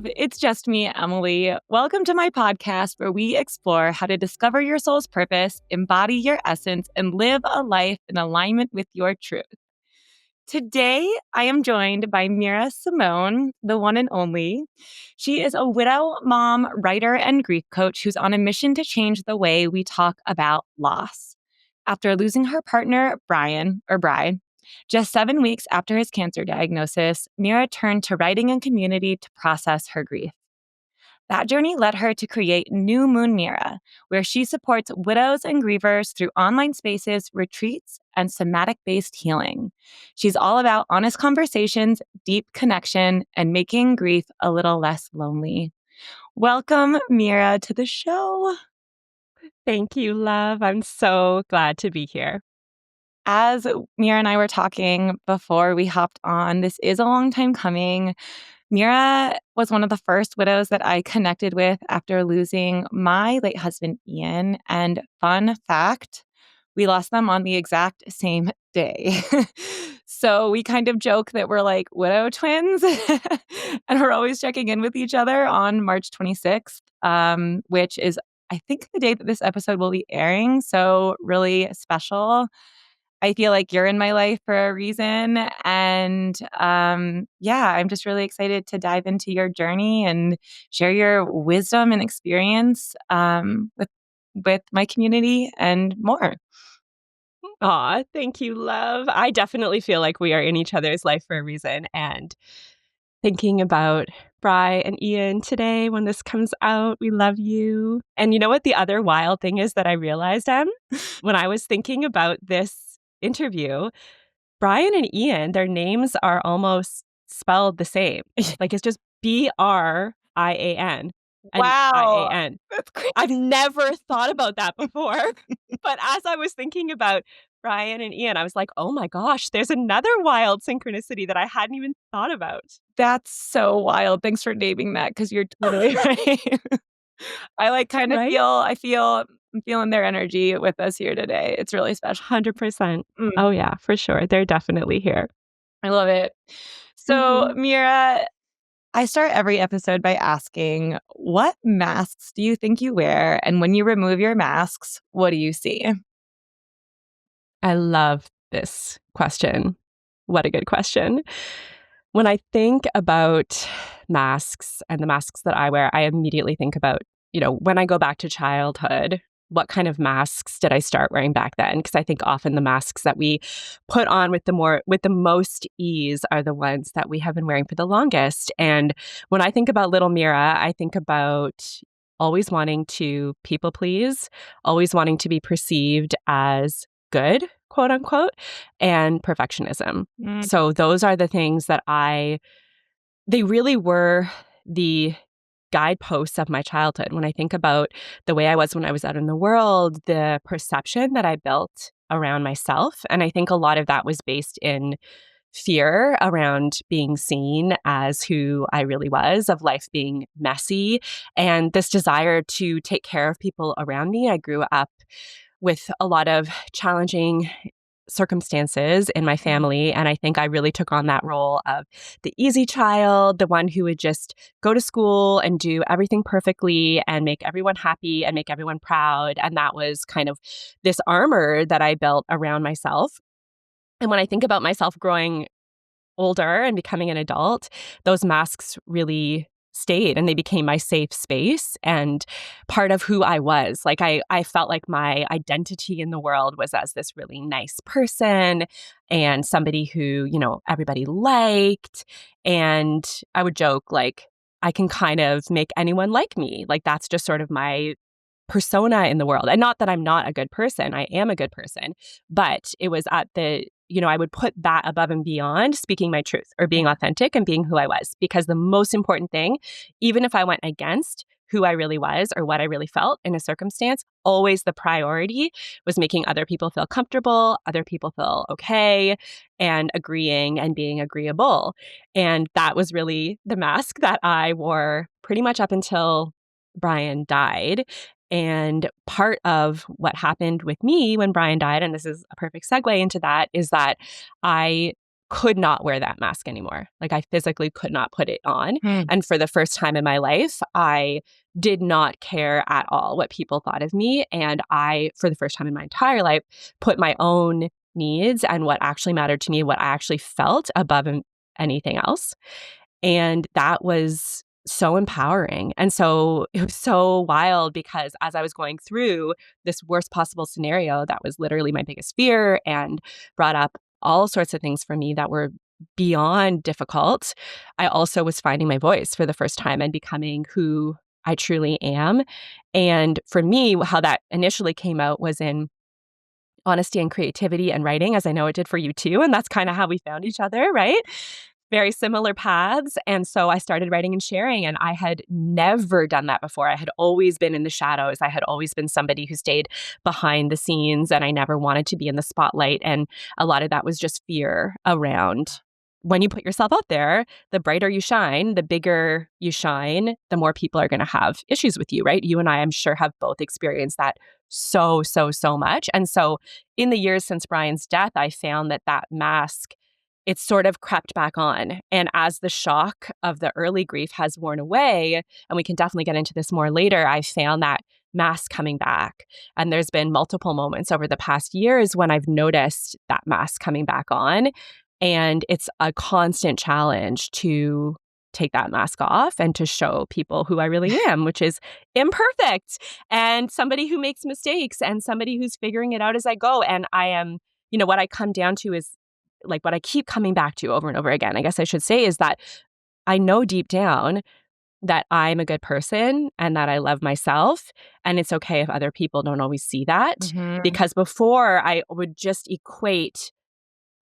love. It's just me, Emily. Welcome to my podcast where we explore how to discover your soul's purpose, embody your essence, and live a life in alignment with your truth. Today, I am joined by Mira Simone, the one and only. She is a widow, mom, writer, and grief coach who's on a mission to change the way we talk about loss. After losing her partner, Bri, just 7 weeks after his cancer diagnosis, Mira turned to writing and community to process her grief. That journey led her to create New Moon Mira, where she supports widows and grievers through online spaces, retreats, and somatic-based healing. She's all about honest conversations, deep connection, and making grief a little less lonely. Welcome, Mira, to the show. Thank you, love. I'm so glad to be here. As Mira and I were talking before we hopped on, this is a long time coming. Mira was one of the first widows that I connected with after losing my late husband, Ian. And fun fact, we lost them on the exact same day. So we kind of joke that we're like widow twins and we're always checking in with each other on March 26th, which is, I think, the day that this episode will be airing. So really special. I feel like you're in my life for a reason. And I'm just really excited to dive into your journey and share your wisdom and experience with my community and more. Aw, thank you, love. I definitely feel like we are in each other's life for a reason. And thinking about Bri and Ian today when this comes out, we love you. And you know what the other wild thing is that I realized, Em? When I was thinking about this interview, Brian and Ian, their names are almost spelled the same. Like it's just Brian and Wow. Ian. That's crazy. I've never thought about that before. But as I was thinking about Brian and Ian, I was like, oh my gosh, there's another wild synchronicity that I hadn't even thought about. That's so wild. Thanks for naming that because you're totally right. I kind of Right? I'm feeling their energy with us here today. It's really special. 100%. Mm, Oh, yeah, for sure. They're definitely here. I love it. So, Mhm. Mira, I start every episode by asking, what masks do you think you wear? And when you remove your masks, what do you see? I love this question. What a good question. When I think about masks and the masks that I wear, I immediately think about, when I go back to childhood, what kind of masks did I start wearing back then? Because I think often the masks that we put on with the most ease are the ones that we have been wearing for the longest. And when I think about little Mira, I think about always wanting to people please, always wanting to be perceived as good, quote unquote, and perfectionism. Mm, So those are the things that they really were the guideposts of my childhood. When I think about the way I was when I was out in the world, the perception that I built around myself. And I think a lot of that was based in fear around being seen as who I really was, of life being messy, and this desire to take care of people around me. I grew up with a lot of challenging circumstances in my family. And I think I really took on that role of the easy child, the one who would just go to school and do everything perfectly and make everyone happy and make everyone proud. And that was kind of this armor that I built around myself. And when I think about myself growing older and becoming an adult, those masks really stayed and they became my safe space and part of who I was. Like I felt like my identity in the world was as this really nice person and somebody who, everybody liked. And I would joke like, I can kind of make anyone like me. Like that's just sort of my persona in the world. And not that I'm not a good person. I am a good person. But it was at I would put that above and beyond speaking my truth or being authentic and being who I was. Because the most important thing, even if I went against who I really was or what I really felt in a circumstance, always the priority was making other people feel comfortable, other people feel okay, and agreeing and being agreeable. And that was really the mask that I wore pretty much up until Brian died. And part of what happened with me when Brian died, and this is a perfect segue into that, is that I could not wear that mask anymore. Like I physically could not put it on. Hmm. And for the first time in my life, I did not care at all what people thought of me. And I, for the first time in my entire life, put my own needs and what actually mattered to me, what I actually felt above anything else. And that was so empowering. And so it was so wild because as I was going through this worst possible scenario, that was literally my biggest fear and brought up all sorts of things for me that were beyond difficult. I also was finding my voice for the first time and becoming who I truly am. And for me, how that initially came out was in honesty and creativity and writing, as I know it did for you too. And that's kind of how we found each other, right? Very similar paths. And so I started writing and sharing, and I had never done that before. I had always been in the shadows. I had always been somebody who stayed behind the scenes, and I never wanted to be in the spotlight. And a lot of that was just fear around when you put yourself out there, the brighter you shine, the bigger you shine, the more people are going to have issues with you, right? You and I, I'm sure, have both experienced that so much. And so in the years since Brian's death, I found that that mask, it's sort of crept back on. And as the shock of the early grief has worn away, and we can definitely get into this more later, I found that mask coming back. And there's been multiple moments over the past years when I've noticed that mask coming back on. And it's a constant challenge to take that mask off and to show people who I really am, which is imperfect and somebody who makes mistakes and somebody who's figuring it out as I go. And I am, what I come down to is like what I keep coming back to over and over again, I guess I should say, is that I know deep down that I'm a good person and that I love myself. And it's okay if other people don't always see that. Mhm. Because before I would just equate,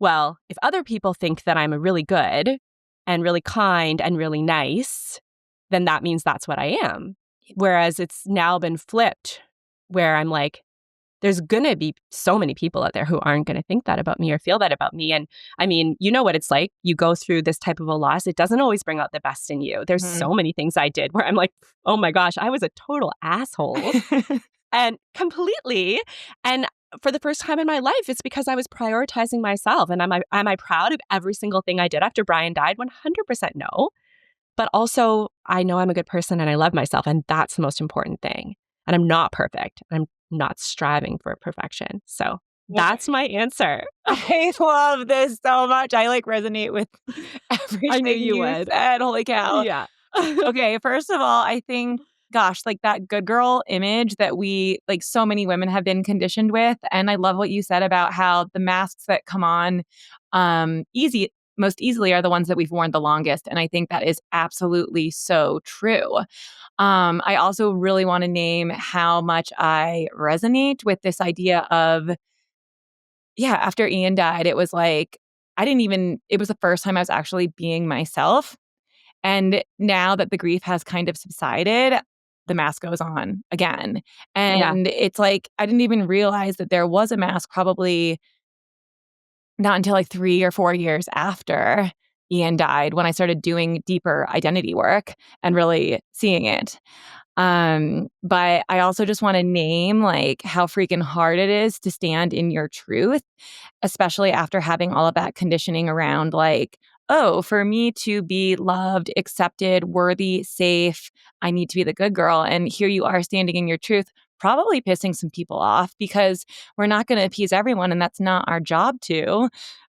well, if other people think that I'm a really good and really kind and really nice, then that means that's what I am. Whereas it's now been flipped where I'm like, there's going to be so many people out there who aren't going to think that about me or feel that about me. And I mean, you know what it's like. You go through this type of a loss. It doesn't always bring out the best in you. There's Mhm. so many things I did where I'm like, oh my gosh, I was a total asshole and completely. And for the first time in my life, it's because I was prioritizing myself. And am I proud of every single thing I did after Brian died? 100% no. But also, I know I'm a good person and I love myself. And that's the most important thing. And I'm not perfect. I'm not striving for perfection. So that's my answer. I love this so much. I resonate with I knew everything you you would. said. Holy cow. Yeah. Okay, first of all, I think, gosh, that good girl image that so many women have been conditioned with. And I love what you said about how the masks that come on most easily are the ones that we've worn the longest. And I think that is absolutely so true. I also really want to name how much I resonate with this idea of, yeah, after Ian died, it was it was the first time I was actually being myself. And now that the grief has kind of subsided, the mask goes on again. Yeah. And it's I didn't even realize that there was a mask probably not until 3 or 4 years after Ian died when I started doing deeper identity work and really seeing it. But I also just want to name how freaking hard it is to stand in your truth, especially after having all of that conditioning around oh, for me to be loved, accepted, worthy, safe, I need to be the good girl. And here you are standing in your truth, probably pissing some people off because we're not going to appease everyone. And that's not our job to,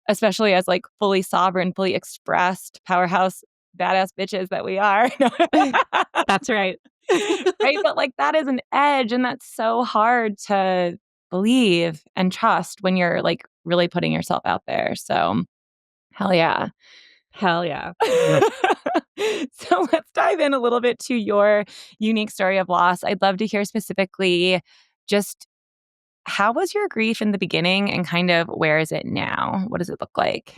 especially as fully sovereign, fully expressed powerhouse, badass bitches that we are. That's right. Right? But that is an edge. And that's so hard to believe and trust when you're really putting yourself out there. So, hell yeah. Hell yeah. So let's dive in a little bit to your unique story of loss. I'd love to hear specifically just how was your grief in the beginning and kind of where is it now? What does it look like?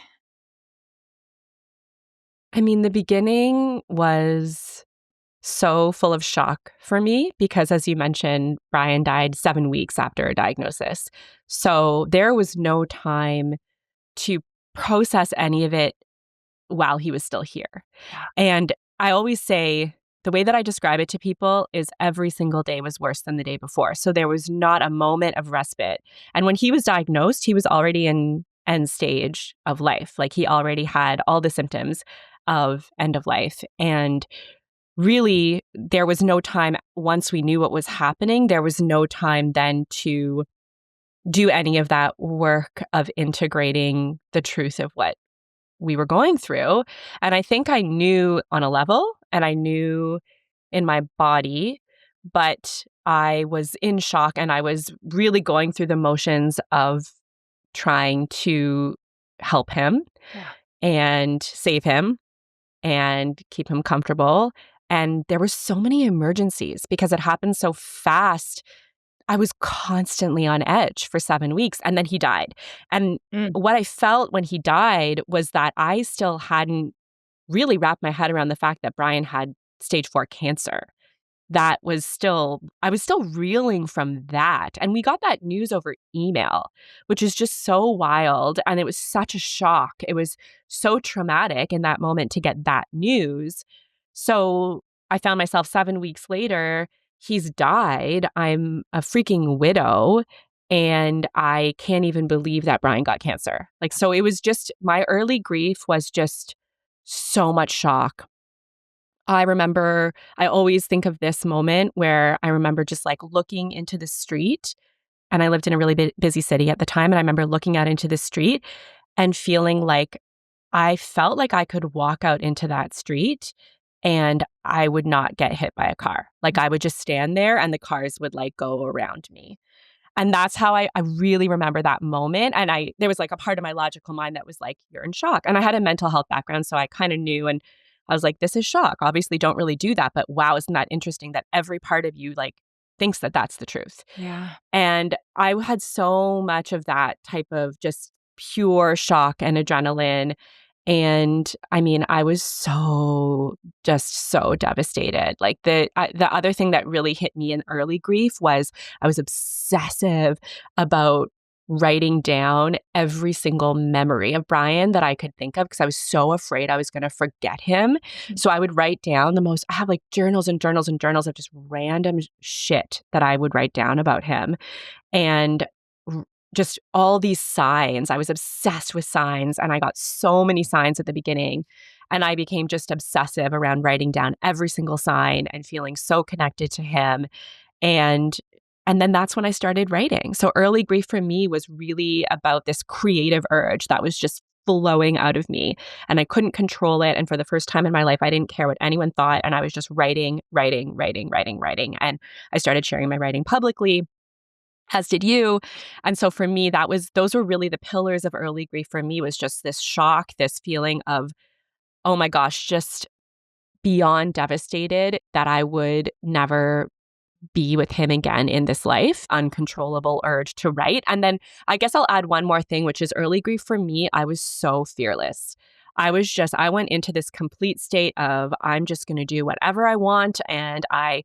I mean, the beginning was so full of shock for me because, as you mentioned, Brian died 7 weeks after a diagnosis. So there was no time to process any of it while he was still here. Yeah. And I always say the way that I describe it to people is every single day was worse than the day before. So there was not a moment of respite. And when he was diagnosed, he was already in end stage of life. Like he already had all the symptoms of end of life. And really, there was no time once we knew what was happening, there was no time then to do any of that work of integrating the truth of what we were going through. And I think I knew on a level and I knew in my body, but I was in shock and I was really going through the motions of trying to help him and save him and keep him comfortable. And there were so many emergencies because it happened so fast. I was constantly on edge for 7 weeks, and then he died. And what I felt when he died was that I still hadn't really wrapped my head around the fact that Brian had stage 4 cancer. That was still, I was still reeling from that. And we got that news over email, which is just so wild. And it was such a shock. It was so traumatic in that moment to get that news. So I found myself 7 weeks later, he's died. I'm a freaking widow. And I can't even believe that Brian got cancer. Like, so it was just, my early grief was just so much shock. I remember, I always think of this moment where I remember just like looking into the street, and I lived in a really busy city at the time. And I remember looking out into the street and feeling like I felt like I could walk out into that street and I would not get hit by a car. Like I would just stand there and the cars would like go around me. And that's how I really remember that moment. And there was like a part of my logical mind that was like, you're in shock. And I had a mental health background, so I kind of knew. And I was like, this is shock. Obviously, don't really do that. But wow, isn't that interesting that every part of you like thinks that that's the truth? Yeah. And I had so much of that type of just pure shock and adrenaline. And I mean, I was just so devastated. Like the other thing that really hit me in early grief was I was obsessive about writing down every single memory of Brian that I could think of because I was so afraid I was going to forget him. So I would write down I have like journals and journals and journals of just random shit that I would write down about him. And just all these signs. I was obsessed with signs, and I got so many signs at the beginning. And I became just obsessive around writing down every single sign and feeling so connected to him. And then that's when I started writing. So early grief for me was really about this creative urge that was just flowing out of me, and I couldn't control it. And for the first time in my life, I didn't care what anyone thought. And I was just writing. And I started sharing my writing publicly, as did you. And so for me, those were really the pillars of early grief for me, was just this shock, this feeling of, oh my gosh, just beyond devastated that I would never be with him again in this life, uncontrollable urge to write. And then I guess I'll add one more thing, which is early grief for me. I was so fearless. I went into this complete state of, I'm just going to do whatever I want. And I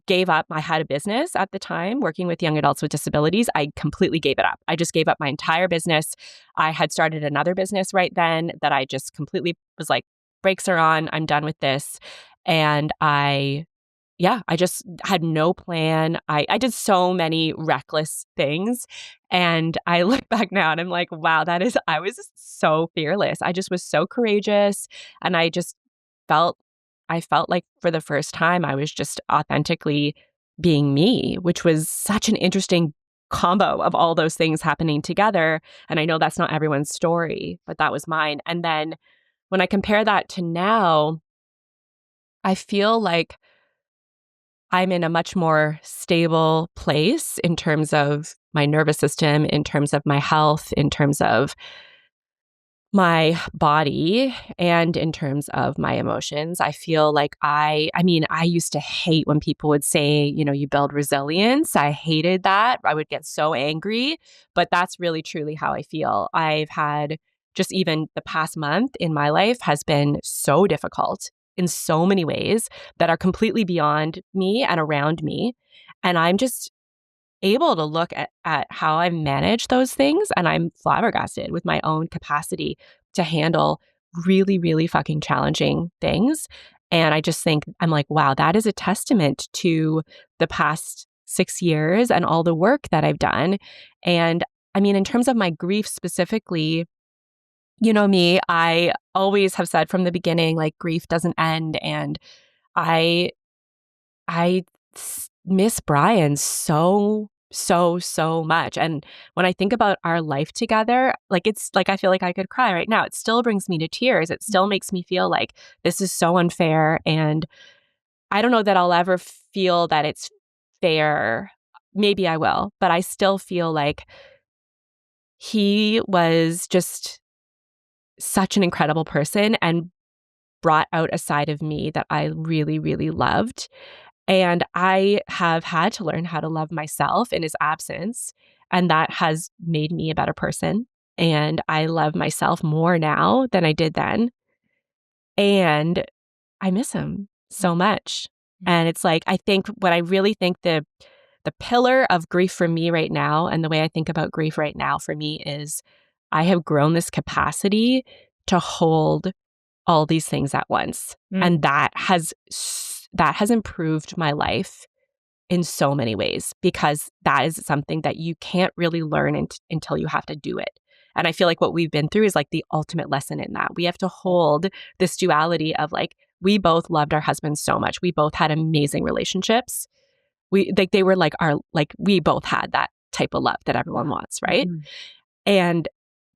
gave up. I had a business at the time working with young adults with disabilities. I completely gave it up. I just gave up my entire business. I had started another business right then that I just completely was like, brakes are on. I'm done with this. And I just had no plan. I did so many reckless things. And I look back now and I'm like, wow, I was so fearless. I just was so courageous. And I felt like for the first time, I was just authentically being me, which was such an interesting combo of all those things happening together. And I know that's not everyone's story, but that was mine. And then when I compare that to now, I feel like I'm in a much more stable place in terms of my nervous system, in terms of my health, in terms of my body, and in terms of my emotions. I feel like I used to hate when people would say, you build resilience. I hated that. I would get so angry, but that's really truly how I feel. I've had just even the past month in my life has been so difficult in so many ways that are completely beyond me and around me. And I'm just able to look at how I manage those things, and I'm flabbergasted with my own capacity to handle really, really fucking challenging things. And I just think, I'm like, wow, that is a testament to the past 6 years and all the work that I've done. And I mean, in terms of my grief specifically, you know me, I always have said from the beginning, like, grief doesn't end. And I miss Brian so much. And when I think about our life together, like, it's like I feel like I could cry right now. It still brings me to tears. It still makes me feel like this is so unfair. And I don't know that I'll ever feel that it's fair. Maybe I will, but I still feel like he was just such an incredible person and brought out a side of me that I really, really loved. And I have had to learn how to love myself in his absence. And that has made me a better person. And I love myself more now than I did then. And I miss him so much. And it's like, I think what I really think the pillar of grief for me right now, and the way I think about grief right now for me, is I have grown this capacity to hold all these things at once. Mm. And that has improved my life in so many ways, because that is something that you can't really learn until you have to do it. And I feel like what we've been through is like the ultimate lesson in that. We have to hold this duality of like, we both loved our husbands so much. We both had amazing relationships. They were like we both had that type of love that everyone wants, right? Mhm. And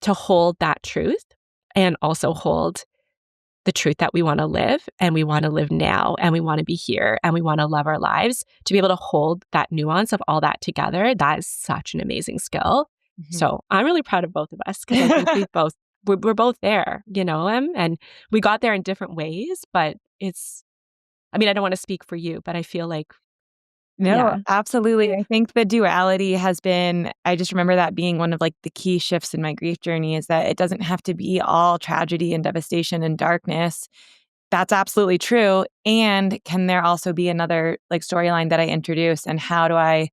to hold that truth, and also hold the truth that we want to live, and we want to live now, and we want to be here, and we want to love our lives, to be able to hold that nuance of all that together, that is such an amazing skill. Mhm. So I'm really proud of both of us, because I think we're both there, and we got there in different ways, but I mean, I don't want to speak for you, but I feel like, No, yeah. absolutely. I think the duality has been, I just remember that being one of like the key shifts in my grief journey, is that it doesn't have to be all tragedy and devastation and darkness. That's absolutely true. And can there also be another like storyline that I introduce? And how do I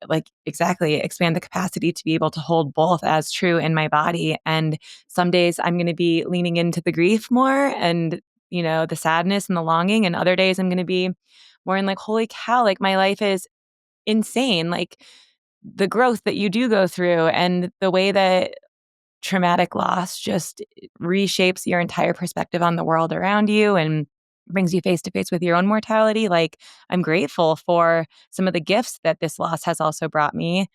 like exactly expand the capacity to be able to hold both as true in my body? And some days I'm going to be leaning into the grief more and, the sadness and the longing. And other days I'm going to be more in like, holy cow, like my life is insane. Like the growth that you do go through and the way that traumatic loss just reshapes your entire perspective on the world around you and brings you face to face with your own mortality. Like, I'm grateful for some of the gifts that this loss has also brought me.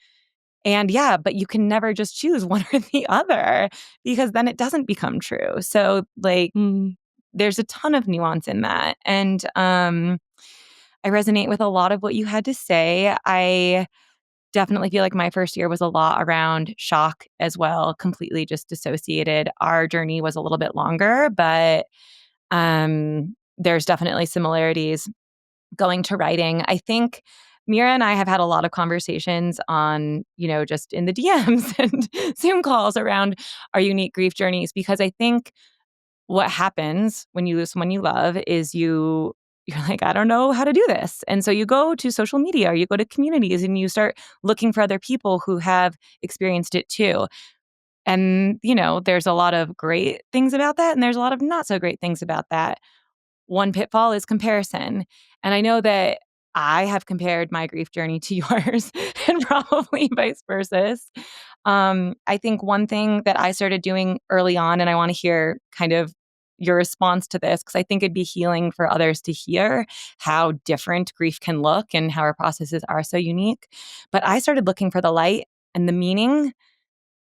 And yeah, but you can never just choose one or the other, because then it doesn't become true. So, like, Mm. there's a ton of nuance in that. And I resonate with a lot of what you had to say. I definitely feel like my first year was a lot around shock as well, completely just dissociated. Our journey was a little bit longer, but there's definitely similarities going to writing. I think Mira and I have had a lot of conversations on, just in the DMs and Zoom calls around our unique grief journeys, because I think what happens when you lose someone you love is you're like, I don't know how to do this. And so you go to social media or you go to communities and you start looking for other people who have experienced it too. And, there's a lot of great things about that and there's a lot of not so great things about that. One pitfall is comparison. And I know that I have compared my grief journey to yours and probably vice versa. I think one thing that I started doing early on, and I want to hear kind of your response to this, because I think it'd be healing for others to hear how different grief can look and how our processes are so unique. But I started looking for the light and the meaning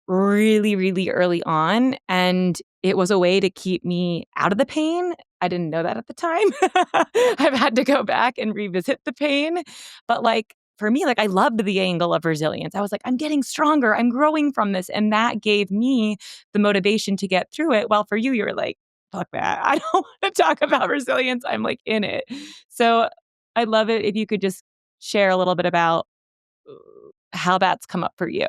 really, really early on. And it was a way to keep me out of the pain. I didn't know that at the time. I've had to go back and revisit the pain. But like for me, like I loved the angle of resilience. I was like, I'm getting stronger. I'm growing from this. And that gave me the motivation to get through it. While for you, you're like, fuck that. I don't want to talk about resilience. I'm like in it. So I love it if you could just share a little bit about how that's come up for you.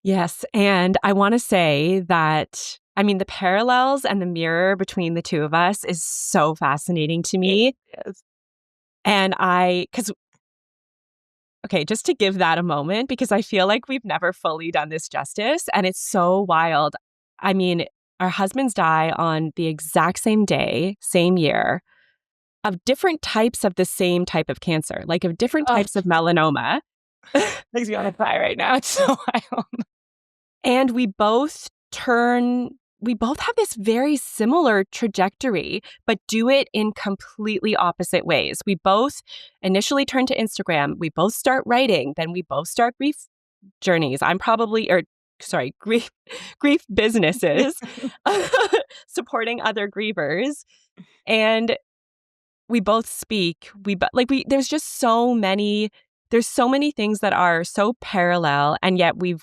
Yes, and I wanna say that, I mean, the parallels and the mirror between the two of us is so fascinating to It me. is. And okay, just to give that a moment, because I feel like we've never fully done this justice, and it's so wild. I mean, our husbands die on the exact same day, same year, of different types of the same type of cancer, like of different Oh, types of melanoma. Makes me want to cry right now. It's so wild. And we both have this very similar trajectory, but do it in completely opposite ways. We both initially turn to Instagram. We both start writing. Then we both start grief journeys. Grief grief businesses, supporting other grievers. And we both speak. There's so many things that are so parallel, and yet we've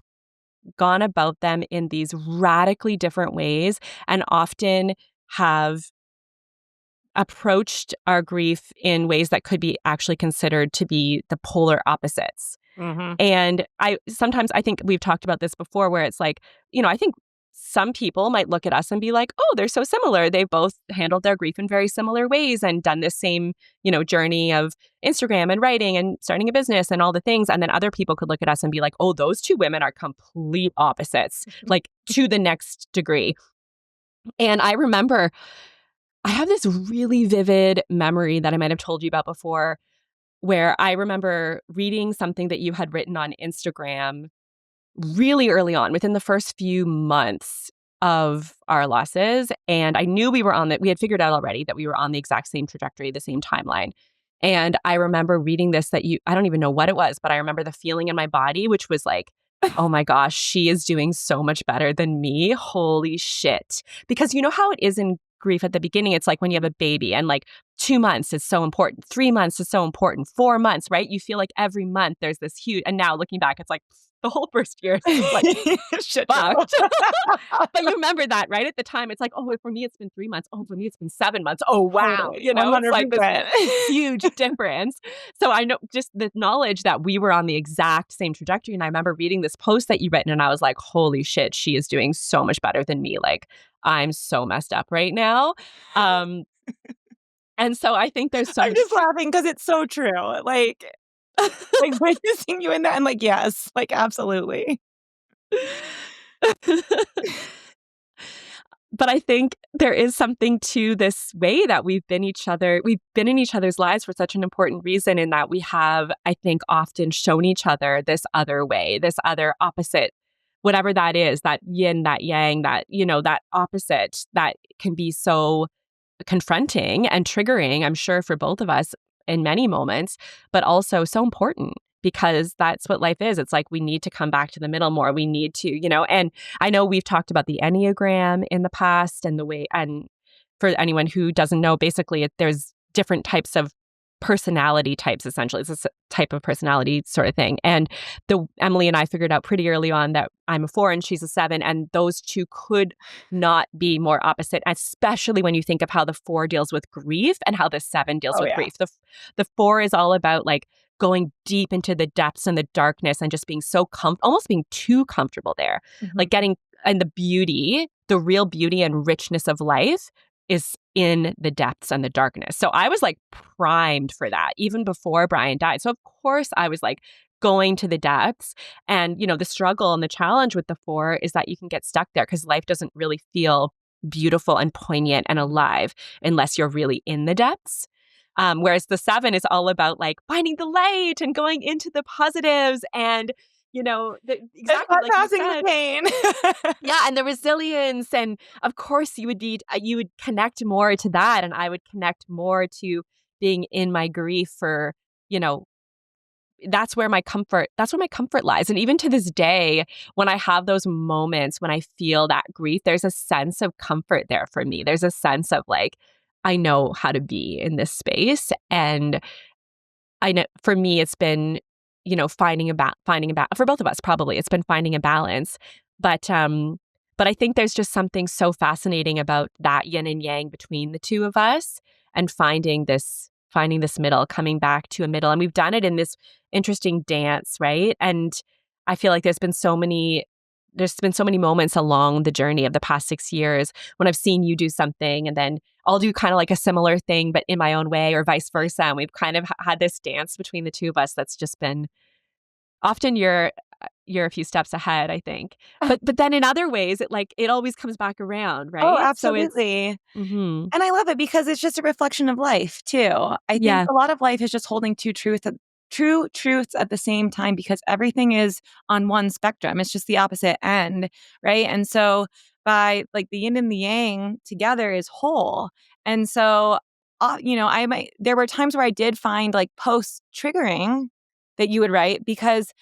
gone about them in these radically different ways, and often have approached our grief in ways that could be actually considered to be the polar opposites. Mm-hmm. And I think we've talked about this before, where it's like, I think some people might look at us and be like, oh, they're so similar. They've both handled their grief in very similar ways and done this same, journey of Instagram and writing and starting a business and all the things. And then other people could look at us and be like, oh, those two women are complete opposites, like to the next degree. And I remember I have this really vivid memory that I might have told you about before, where I remember reading something that you had written on Instagram really early on, within the first few months of our losses. And I knew we had figured out already that we were on the exact same trajectory, the same timeline. And I remember reading this I don't even know what it was, but I remember the feeling in my body, which was like, oh my gosh, she is doing so much better than me. Holy shit. Because you know how it is in grief at the beginning? It's like when you have a baby and like 2 months is so important, 3 months is so important, 4 months, right? You feel like every month there's this huge, and now looking back, it's like the whole first year is like Shit. fucked. But you remember that, right? At the time, it's like, oh, for me, it's been 3 months. Oh, for me, it's been 7 months. Oh, wow. Totally. It's like this 100%. huge difference. So I know just the knowledge that we were on the exact same trajectory. And I remember reading this post that you written, and I was like, holy shit, she is doing so much better than me. Like, I'm so messed up right now. And so I think there's I'm just laughing because it's so true. Like witnessing you in that, I'm like, yes, like absolutely. But I think there is something to this way that we've been in each other's lives for such an important reason, in that we have, I think, often shown each other this other way, this other opposite, whatever that is, that yin, that yang, that opposite that can be so confronting and triggering, I'm sure, for both of us in many moments, but also so important, because that's what life is. It's like we need to come back to the middle more. We need to, and I know we've talked about the Enneagram in the past, and the way, and for anyone who doesn't know, basically there's different types of personality types, essentially. It's a type of personality sort of thing. And Emily and I figured out pretty early on that I'm a 4 and she's a 7, and those two could not be more opposite, especially when you think of how the 4 deals with grief and how the 7 deals Oh, with yeah. grief. The 4 is all about like going deep into the depths and the darkness and just being so almost being too comfortable there. Mhm. Like getting, and the real beauty and richness of life is in the depths and the darkness. So I was like primed for that even before Brian died. So of course I was like going to the depths. And, the struggle and the challenge with the 4 is that you can get stuck there because life doesn't really feel beautiful and poignant and alive unless you're really in the depths. Whereas the 7 is all about like finding the light and going into the positives and, exactly like you Passing said. the pain. Yeah, and the resilience, and of course you would connect more to that, and I would connect more to being in my grief for, you know, that's where my comfort lies. And even to this day, when I have those moments when I feel that grief, there's a sense of comfort there for me. There's a sense of like, I know how to be in this space. And I know for me, it's been, finding for both of us, probably it's been finding a balance. But I think there's just something so fascinating about that yin and yang between the two of us, and finding this middle, coming back to a middle. And we've done it in this interesting dance, right? And I feel like there's been so many moments along the journey of the past 6 years when I've seen you do something and then I'll do kind of like a similar thing, but in my own way, or vice versa. And we've kind of had this dance between the two of us that's just been, often you're a few steps ahead, I think. But then in other ways, it always comes back around, Oh, right? So it's absolutely. mhm. And I love it because it's just a reflection of life too. I think Yeah. a lot of life is just holding two truths true truths at the same time, because everything is on one spectrum. It's just the opposite end, right? And so by like the yin and the yang together is whole. And so, there were times where I did find like posts triggering that you would write because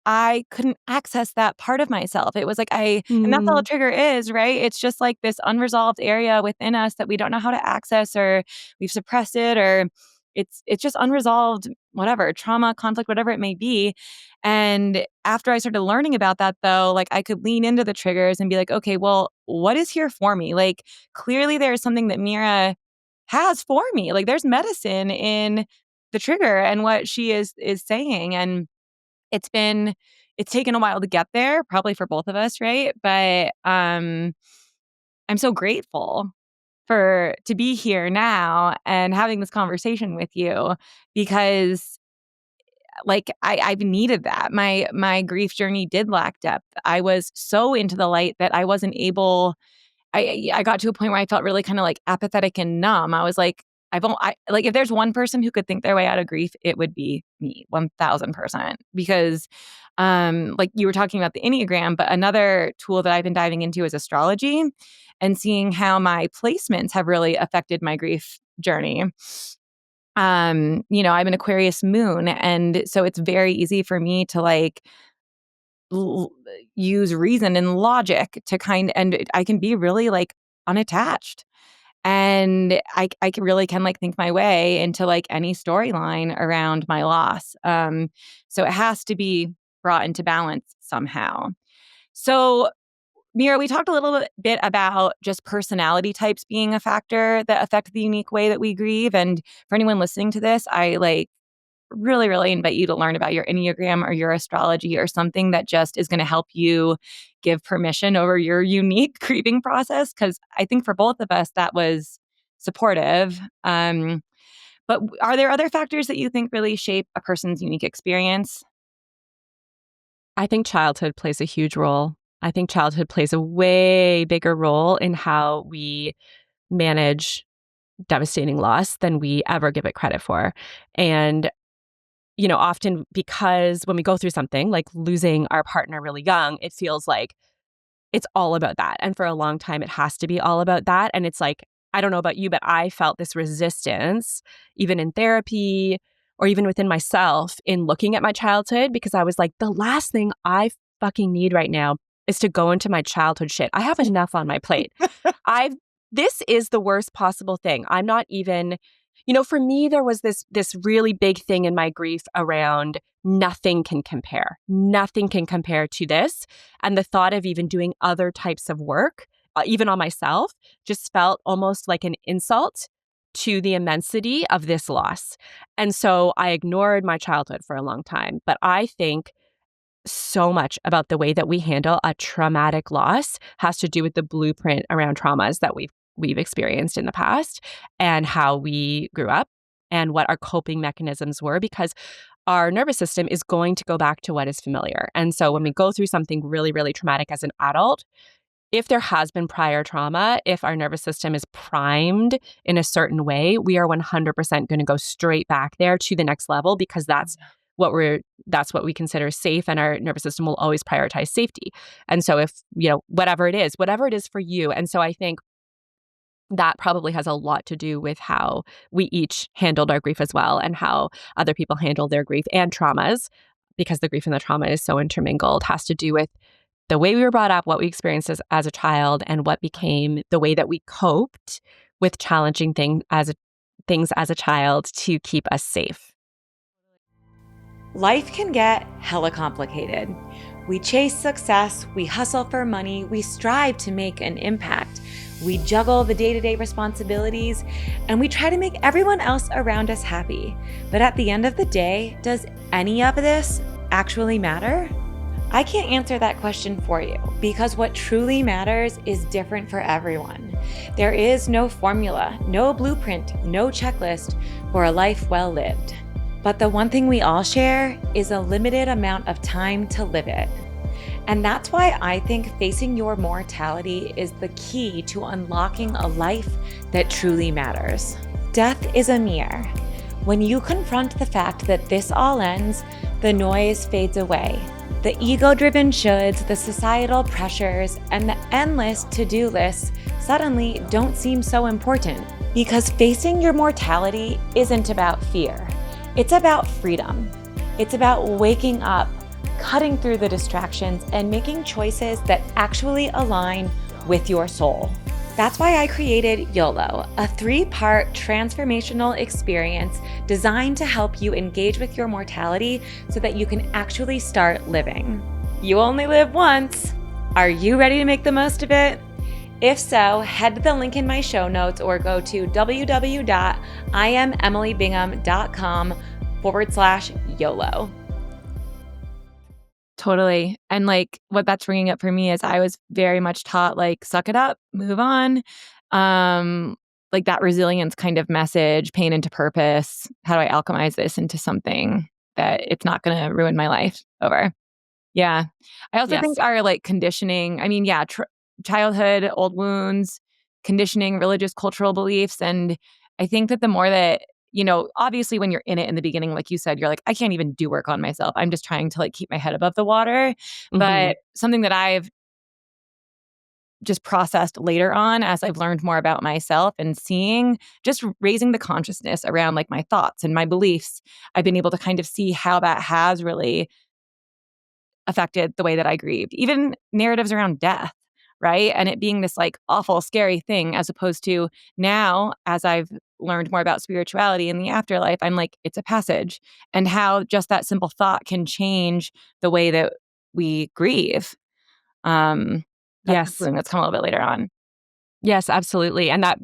I couldn't access that part of myself. It was like and that's all a Mm. trigger is, right? It's just like this unresolved area within us that we don't know how to access, or we've suppressed it, or it's just unresolved, whatever, trauma, conflict, whatever it may be. And after I started learning about that though, like I could lean into the triggers and be like, okay, well, what is here for me? Like clearly there's something that Mira has for me. Like there's medicine in the trigger and what she is saying. And it's taken a while to get there, probably for both of us, right? But, I'm so grateful for to be here now and having this conversation with you because, like, I've needed that. My grief journey did lack depth. I was so into the light that I wasn't able I got to a point where I felt really kinda, like, apathetic and numb. I was like, like, if there's one person who could think their way out of grief, it would be me, 1000%, because, like, you were talking about the Enneagram, but another tool that I've been diving into is astrology and seeing how my placements have really affected my grief journey. I'm an Aquarius moon, and so it's very easy for me to, like, l use reason and logic to I can be really, like, unattached. And I can, like, think my way into, like, any storyline around my loss. So it has to be brought into balance somehow. So, Mira, we talked a little bit about just personality types being a factor that affect the unique way that we grieve, and for anyone listening to this, I, like, really, really invite you to learn about your Enneagram or your astrology or something that just is gonna help you give permission over your unique grieving process. Because I think for both of us, that was supportive. But are there other factors that you think really shape a person's unique experience? I think childhood plays a huge role. I think childhood plays a way bigger role in how we manage devastating loss than we ever give it credit for. And, often because when we go through something like losing our partner really young, it feels like it's all about that. And for a long time, it has to be all about that. And it's like, I don't know about you, but I felt this resistance, even in therapy or even within myself, in looking at my childhood, because I was like, the last thing I fucking need right now is to go into my childhood shit. I have enough on my plate. I've This is the worst possible thing. I'm not even, for me, there was this really big thing in my grief around nothing can compare. Nothing can compare to this. And the thought of even doing other types of work, even on myself, just felt almost like an insult to the immensity of this loss. And so I ignored my childhood for a long time. But I think so much about the way that we handle a traumatic loss has to do with the blueprint around traumas that we've experienced in the past and how we grew up and what our coping mechanisms were, because our nervous system is going to go back to what is familiar. And so when we go through something really, really traumatic as an adult, if there has been prior trauma, if our nervous system is primed in a certain way, we are 100% going to go straight back there to the next level, because that's what we consider safe, and our nervous system will always prioritize safety. And so if, whatever it is for you. And so I think that probably has a lot to do with how we each handled our grief as well, and how other people handle their grief and traumas, because the grief and the trauma is so intermingled, has to do with the way we were brought up, what we experienced as a child, and what became the way that we coped with challenging things as a child to keep us safe. Life can get hella complicated. We chase success, we hustle for money, we strive to make an impact. We juggle the day-to-day responsibilities, and we try to make everyone else around us happy. But at the end of the day, does any of this actually matter? I can't answer that question for you, because what truly matters is different for everyone. There is no formula, no blueprint, no checklist for a life well lived. But the one thing we all share is a limited amount of time to live it. And that's why I think facing your mortality is the key to unlocking a life that truly matters. Death is a mirror. When you confront the fact that this all ends, the noise fades away. The ego-driven shoulds, the societal pressures, and the endless to-do lists suddenly don't seem so important, because facing your mortality isn't about fear. It's about freedom. It's about waking up, cutting through the distractions, and making choices that actually align with your soul. That's why I created YOLO, a 3-part transformational experience designed to help you engage with your mortality so that you can actually start living. You only live once. Are you ready to make the most of it? If so, head to the link in my show notes or go to www.IamEmilyBingham.com/YOLO. Totally. And like what that's bringing up for me is I was very much taught like, suck it up, move on. Like that resilience kind of message, pain into purpose. How do I alchemize this into something that it's not going to ruin my life over? Yeah. I also Yes. think our like conditioning, I mean, yeah, childhood, old wounds, conditioning, religious, cultural beliefs. And I think that the more that, obviously when you're in it in the beginning, like you said, you're like, I can't even do work on myself. I'm just trying to like keep my head above the water. Mhm. But something that I've just processed later on as I've learned more about myself and seeing, just raising the consciousness around like my thoughts and my beliefs, I've been able to kind of see how that has really affected the way that I grieved, even narratives around death, right? And it being this like awful, scary thing, as opposed to now, as I've learned more about spirituality and the afterlife, I'm like, it's a passage, and how just that simple thought can change the way that we grieve. That's Yes. something that's come a little bit later on. Yes, absolutely, and that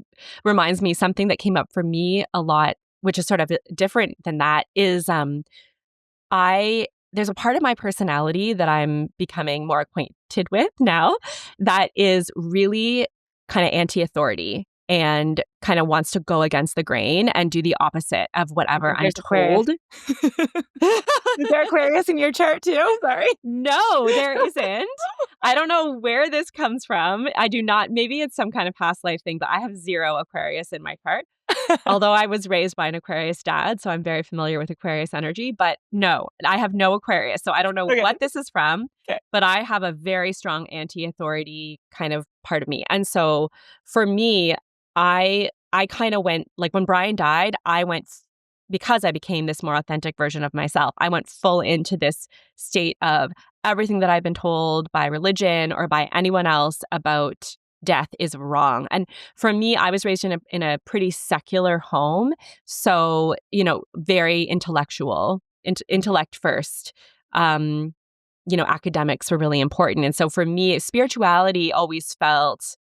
reminds me something that came up for me a lot, which is sort of different than that, is, I there's a part of my personality that I'm becoming more acquainted with now that is really kinda anti-authority and kinda wants to go against the grain and do the opposite of I whatever think I'm there's Aquarius. told. Is there Aquarius in your chart too? Sorry. No, there isn't. I don't know where this comes from. I do not, maybe it's some kind of past life thing, but I have 0 Aquarius in my chart. Although I was raised by an Aquarius dad, so I'm very familiar with Aquarius energy, but no, I have no Aquarius, so I don't know Okay. what this is from, Okay. but I have a very strong anti-authority kind of part of me, and so for me, I kinda went like, when Brian died, I went because I became this more authentic version of myself, I went full into this state of everything that I've been told by religion or by anyone else about death is wrong. And for me, I was raised in a pretty secular home, so, very intellectual, intellect first. Um, Academics were really important. And so for me, spirituality always felt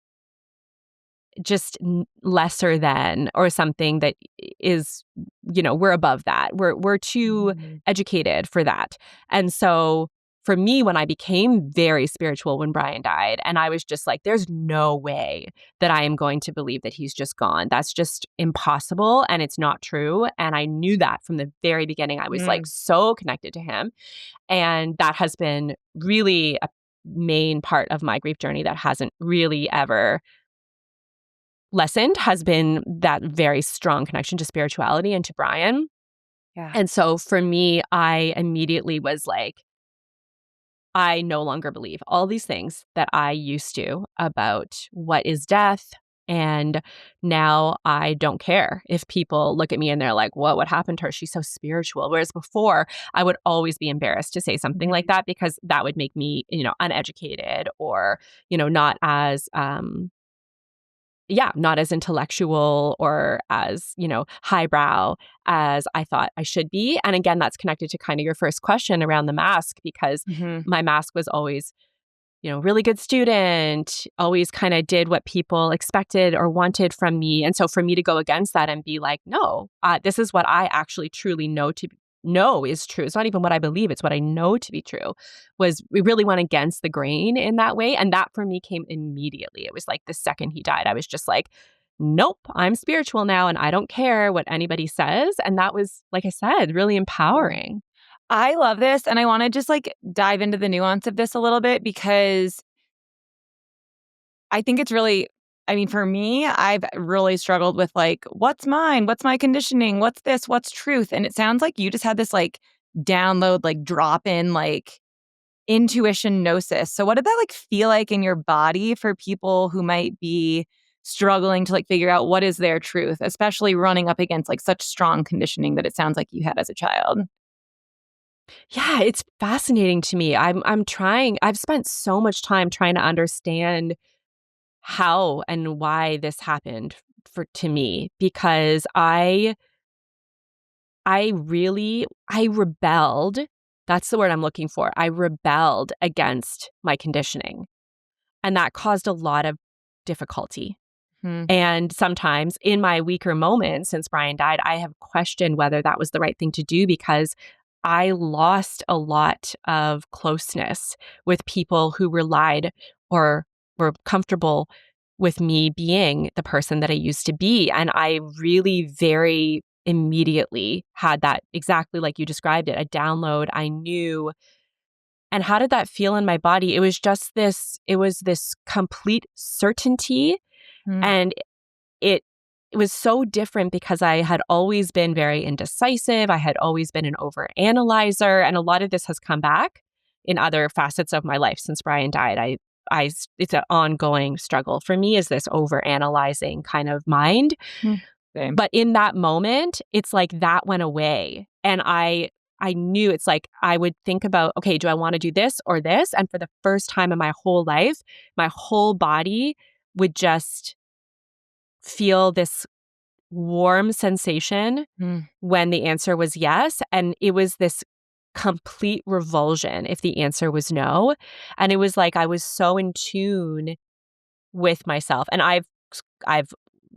just lesser than, or something that is, we're above that. We're too Mm. educated for that. And so for me, when I became very spiritual when Brian died, and I was just like, there's no way that I am going to believe that he's just gone. That's just impossible, and it's not true. And I knew that from the very beginning. I was like Mm. so connected to him. And that has been really a main part of my grief journey that hasn't really ever lessened, has been that very strong connection to spirituality and to Brian. Yeah. And so for me, I immediately was like, I no longer believe all these things that I used to about what is death. And now I don't care if people look at me and they're like, what happened to her? She's so spiritual. Whereas before, I would always be embarrassed to say something like Mhm. that because that would make me, uneducated or, not as not as intellectual or as, highbrow as I thought I should be. And again, that's connected to kind of your first question around the mask, because Mhm. my mask was always, really good student, always kind of did what people expected or wanted from me. And so for me to go against that and be like, no, this is what I actually truly know is true. It's not even what I believe, it's what I know to be true. Was we really went against the grain in that way. And that for me came immediately. It was like the second he died, I was just like, nope, I'm spiritual now and I don't care what anybody says. And that was, like I said, really Yeah. empowering. I love this, and I wanna just, like, dive into the nuance of this a little bit because I think it's really I mean, for me, I've really struggled with like, what's mine? What's my conditioning? What's this? What's truth? And it sounds like you just had this like download, like drop in, like intuition gnosis. So what did that like feel like in your body for people who might be struggling to like figure out what is their truth, especially running up against like such strong conditioning that it sounds like you had as a child? Yeah, it's fascinating to me. I'm trying I've spent so much time trying to understand how and why this happened for to me because I rebelled. That's the word I'm looking for. I rebelled against my conditioning, and that caused a lot of difficulty. Hmm. And sometimes in my weaker moments since Brian died, I have questioned whether that was the right thing to do because I lost a lot of closeness with people who relied or were comfortable with me being the person that I used to be. And I really very immediately had that exactly like you described it, a download. I knew. And how did that feel in my body? It was this complete certainty. Hmm. And it it was so different because I had always been very indecisive. I had always been an overanalyzer, and a lot of this has come back in other facets of my life since Brian died. It's an ongoing struggle for me is this overanalyzing kind of mind. Hmm. Same. But in that moment, it's like that went away, and I knew it's like I would think about, okay, do I want to do this or this? And for the first time in my whole life, my whole body would just feel this warm sensation Hmm. when the answer was yes, and it was this complete revulsion if the answer was no, and it was like I was so in tune with myself, and I've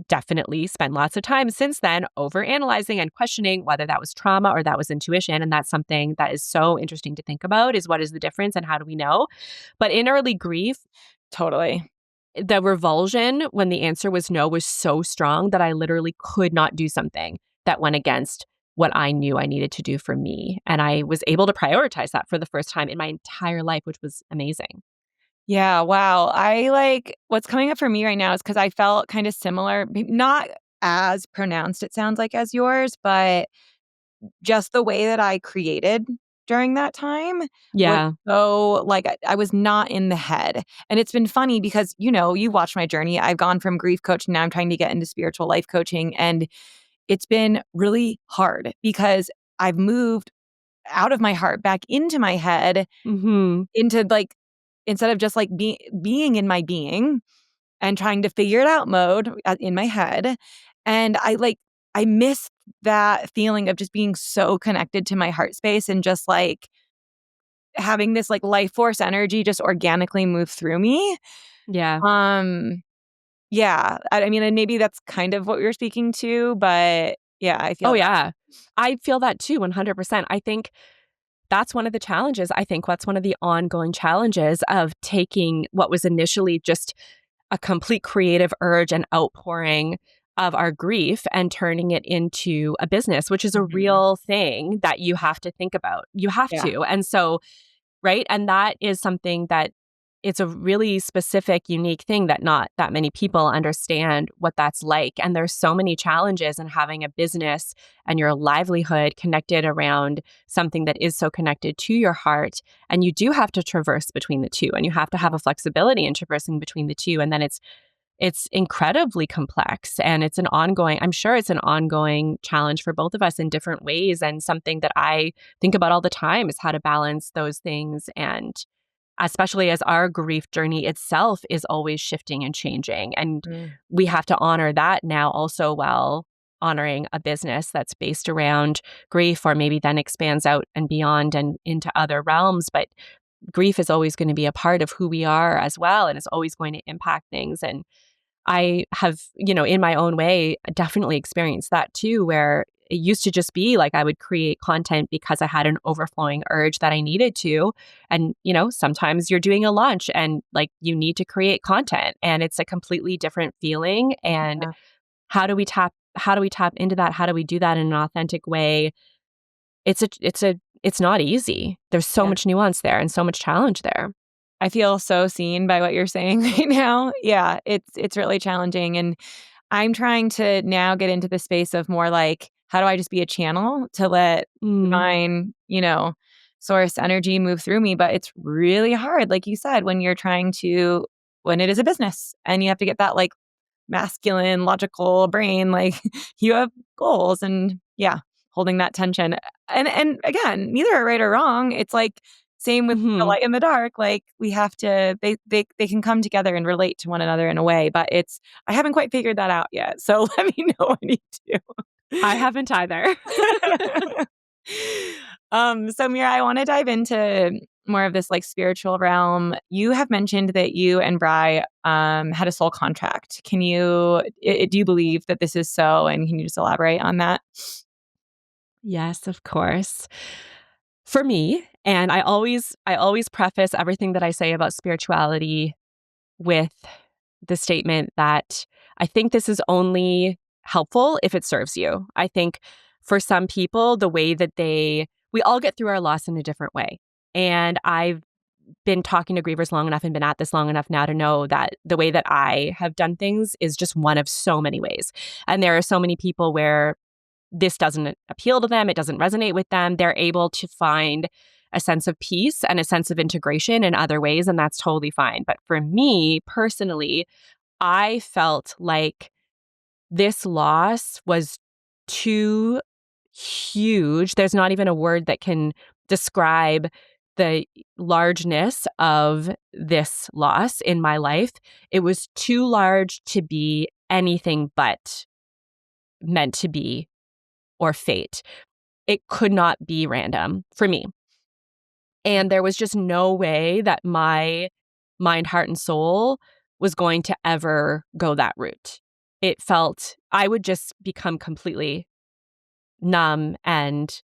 definitely spent lots of time since then overanalyzing and questioning whether that was trauma or that was intuition, and that's something that is so interesting to think about is what is the difference and how do we know? But in early grief, Totally. the revulsion when the answer was no was so strong that I literally could not do something that went against what I knew I needed to do for me. And I was able to prioritize that for the first time in my entire life, which was amazing. Yeah, wow. I like what's coming up for me right now is because I felt kind of similar, not as pronounced, it sounds like, as yours, but just the way that I created during that time was Yeah. so like I was not in the head. And it's been funny because, you watch my journey. I've gone from grief coaching, now I'm trying to get into spiritual life coaching. And it's been really hard because I've moved out of my heart back into my head, Mhm. into like, instead of just like being in my being and trying to figure it out mode in my head. And I miss that feeling of just being so connected to my heart space and just like having this like life force energy just organically move through me. Yeah. Um, yeah. I mean, and maybe that's kind of what you're speaking to, but yeah, I feel Oh, that. yeah. I feel that too, 100%. I think that's one of the challenges. I think that's one of the ongoing challenges of taking what was initially just a complete creative urge and outpouring of our grief and turning it into a business, which is a Mhm. real thing that you have to think about. You have Yeah. to. And so, right? And that is something that it's a really specific, unique thing that not that many people understand what that's like. And there's so many challenges in having a business and your livelihood connected around something that is so connected to your heart. And you do have to traverse between the two, and you have to have a flexibility in traversing between the two. And then it's incredibly complex, and it's an ongoing, I'm sure it's an ongoing challenge for both of us in different ways, and something that I think about all the time is how to balance those things. And especially as our grief journey itself is always shifting and changing, and Mm. we have to honor that now also while honoring a business that's based around grief, or maybe then expands out and beyond and into other realms. But grief is always going to be a part of who we are as well, and it's always going to impact things. And I have, in my own way, definitely experienced that too, where it used to just be like I would create content because I had an overflowing urge that I needed to. And, sometimes you're doing a launch and like you need to create content, and it's a completely different feeling. And Yeah. how do we tap into that? How do we do that in an authentic way? It's not easy. There's so Yeah. much nuance there and so much challenge there. I feel so seen by what you're saying right now. Yeah, it's really challenging, and I'm trying to now get into the space of more like, how do I just be a channel to let Mm. divine, source energy move through me? But it's really hard, like you said, when it is a business and you have to get that like masculine, logical brain, like you have goals and yeah, holding that tension. And again, neither are right or wrong. It's like same with the Mhm. light and the dark. Like we have to they can come together and relate to one another in a way, but it's I haven't quite figured that out yet. So let me know when you I do. haven't either. So Mira, I want to dive into more of this like spiritual realm. You have mentioned that you and Bri had a soul contract. Do you believe that this is so? And can you just elaborate on that? Yes, of course. For me, and I always preface everything that I say about spirituality with the statement that I think this is only helpful if it serves you. I think for some people, the way that we all get through our loss in a different way. And I've been talking to grievers long enough and been at this long enough now to know that the way that I have done things is just one of so many ways. And there are so many people where this doesn't appeal to them, it doesn't resonate with them. They're able to find a sense of peace and a sense of integration in other ways, and that's totally fine. But for me personally, I felt like this loss was too huge. There's not even a word that can describe the largeness of this loss in my life. It was too large to be anything but meant to be or fate. It could not be random for me. And there was just no way that my mind, heart, and soul was going to ever go that route. It felt I would just become completely numb and,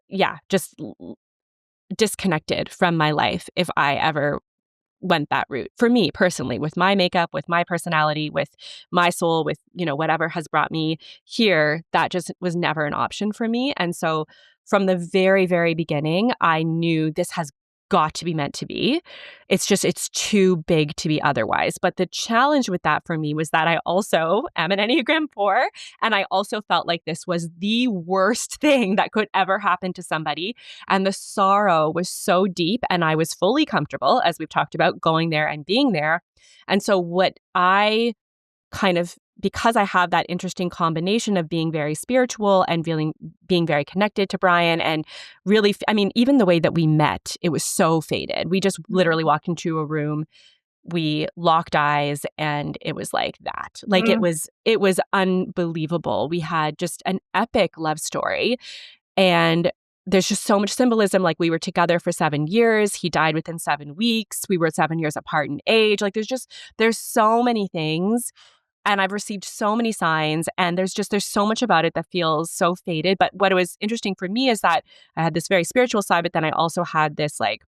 yeah, just disconnected from my life if I ever went that route for me personally, with my makeup, with my personality, with my soul, with, whatever has brought me here. That just was never an option for me. And so from the very, very beginning, I knew this has got to be meant to be. It's too big to be otherwise. But the challenge with that for me was that I also am an Enneagram 4. And I also felt like this was the worst thing that could ever happen to somebody. And the sorrow was so deep, and I was fully comfortable, as we've talked about, going there and being there. And so, what I kind of, because I have that interesting combination of being very spiritual and being very connected to Brian, and really, I mean, even the way that we met, it was so faded. We just literally walked into a room, we locked eyes, and it was like that. Like Mm. it was unbelievable. We had just an epic love story. And there's just so much symbolism. Like, we were together for 7 years. He died within 7 weeks. We were 7 years apart in age. Like, there's so many things. And I've received so many signs. And there's so much about it that feels so faded. But what was interesting for me is that I had this very spiritual side, but then I also had this, like,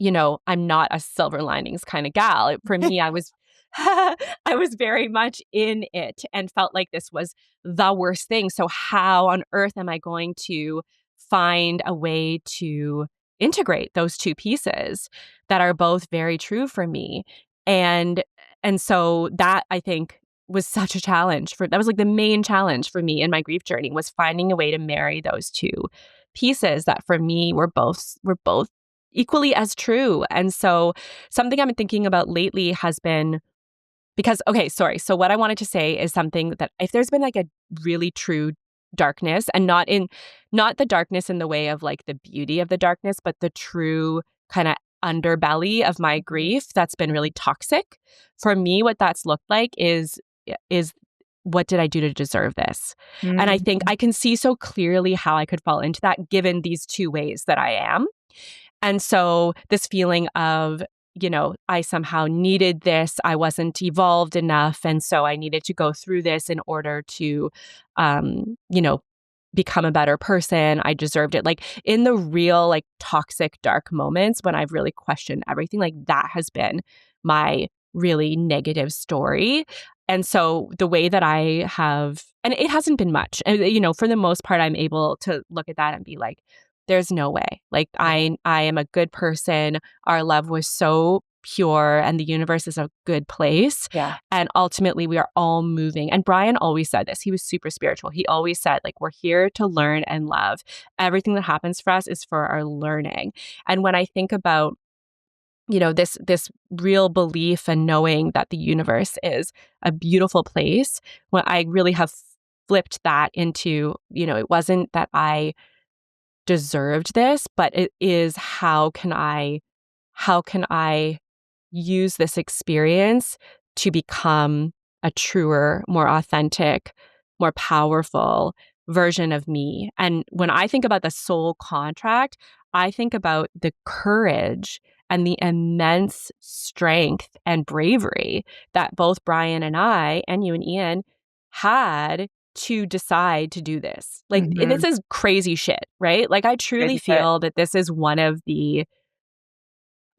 I'm not a silver linings kind of gal. For me, I was I was very much in it and felt like this was the worst thing. So how on earth am I going to find a way to integrate those two pieces that are both very true for me? And and so that, I think, was such a challenge. That was like the main challenge for me in my grief journey, was finding a way to marry those two pieces that for me were both equally as true. And so something I've been thinking about lately has been, because, okay, sorry. So what I wanted to say is something that, if there's been like a really true darkness, and not the darkness in the way of like the beauty of the darkness, but the true kind of underbelly of my grief that's been really toxic. For me, what that's looked like is what did I do to deserve this? And I think Mm. I can see so clearly how I could fall into that, given these two ways that I am. And so this feeling of, I somehow needed this, I wasn't evolved enough. And so I needed to go through this in order to, um, you know, become a better person. I deserved it. Like, in the real, like, toxic, dark moments when I've really questioned everything, like, that has been my really negative story. And so the way that I have, and it hasn't been much, for the most part, I'm able to look at that and be like, there's no way. Like, Right. I am a good person. Our love was so pure and the universe is a good place. Yeah. And ultimately, we are all moving. And Brian always said this. He was super spiritual. He always said, like, we're here to learn and love. Everything that happens for us is for our learning. And when I think about, this real belief and knowing that the universe is a beautiful place, when I really have flipped that into, it wasn't that I deserved this, but it is how can I use this experience to become a truer, more authentic, more powerful version of me. And when I think about the soul contract, I think about the courage and the immense strength and bravery that both Brian and I, and you and Ian, had to decide to do this. Like, this Mhm. is crazy shit, right? Like, I truly Crazy shit. feel that this is one of the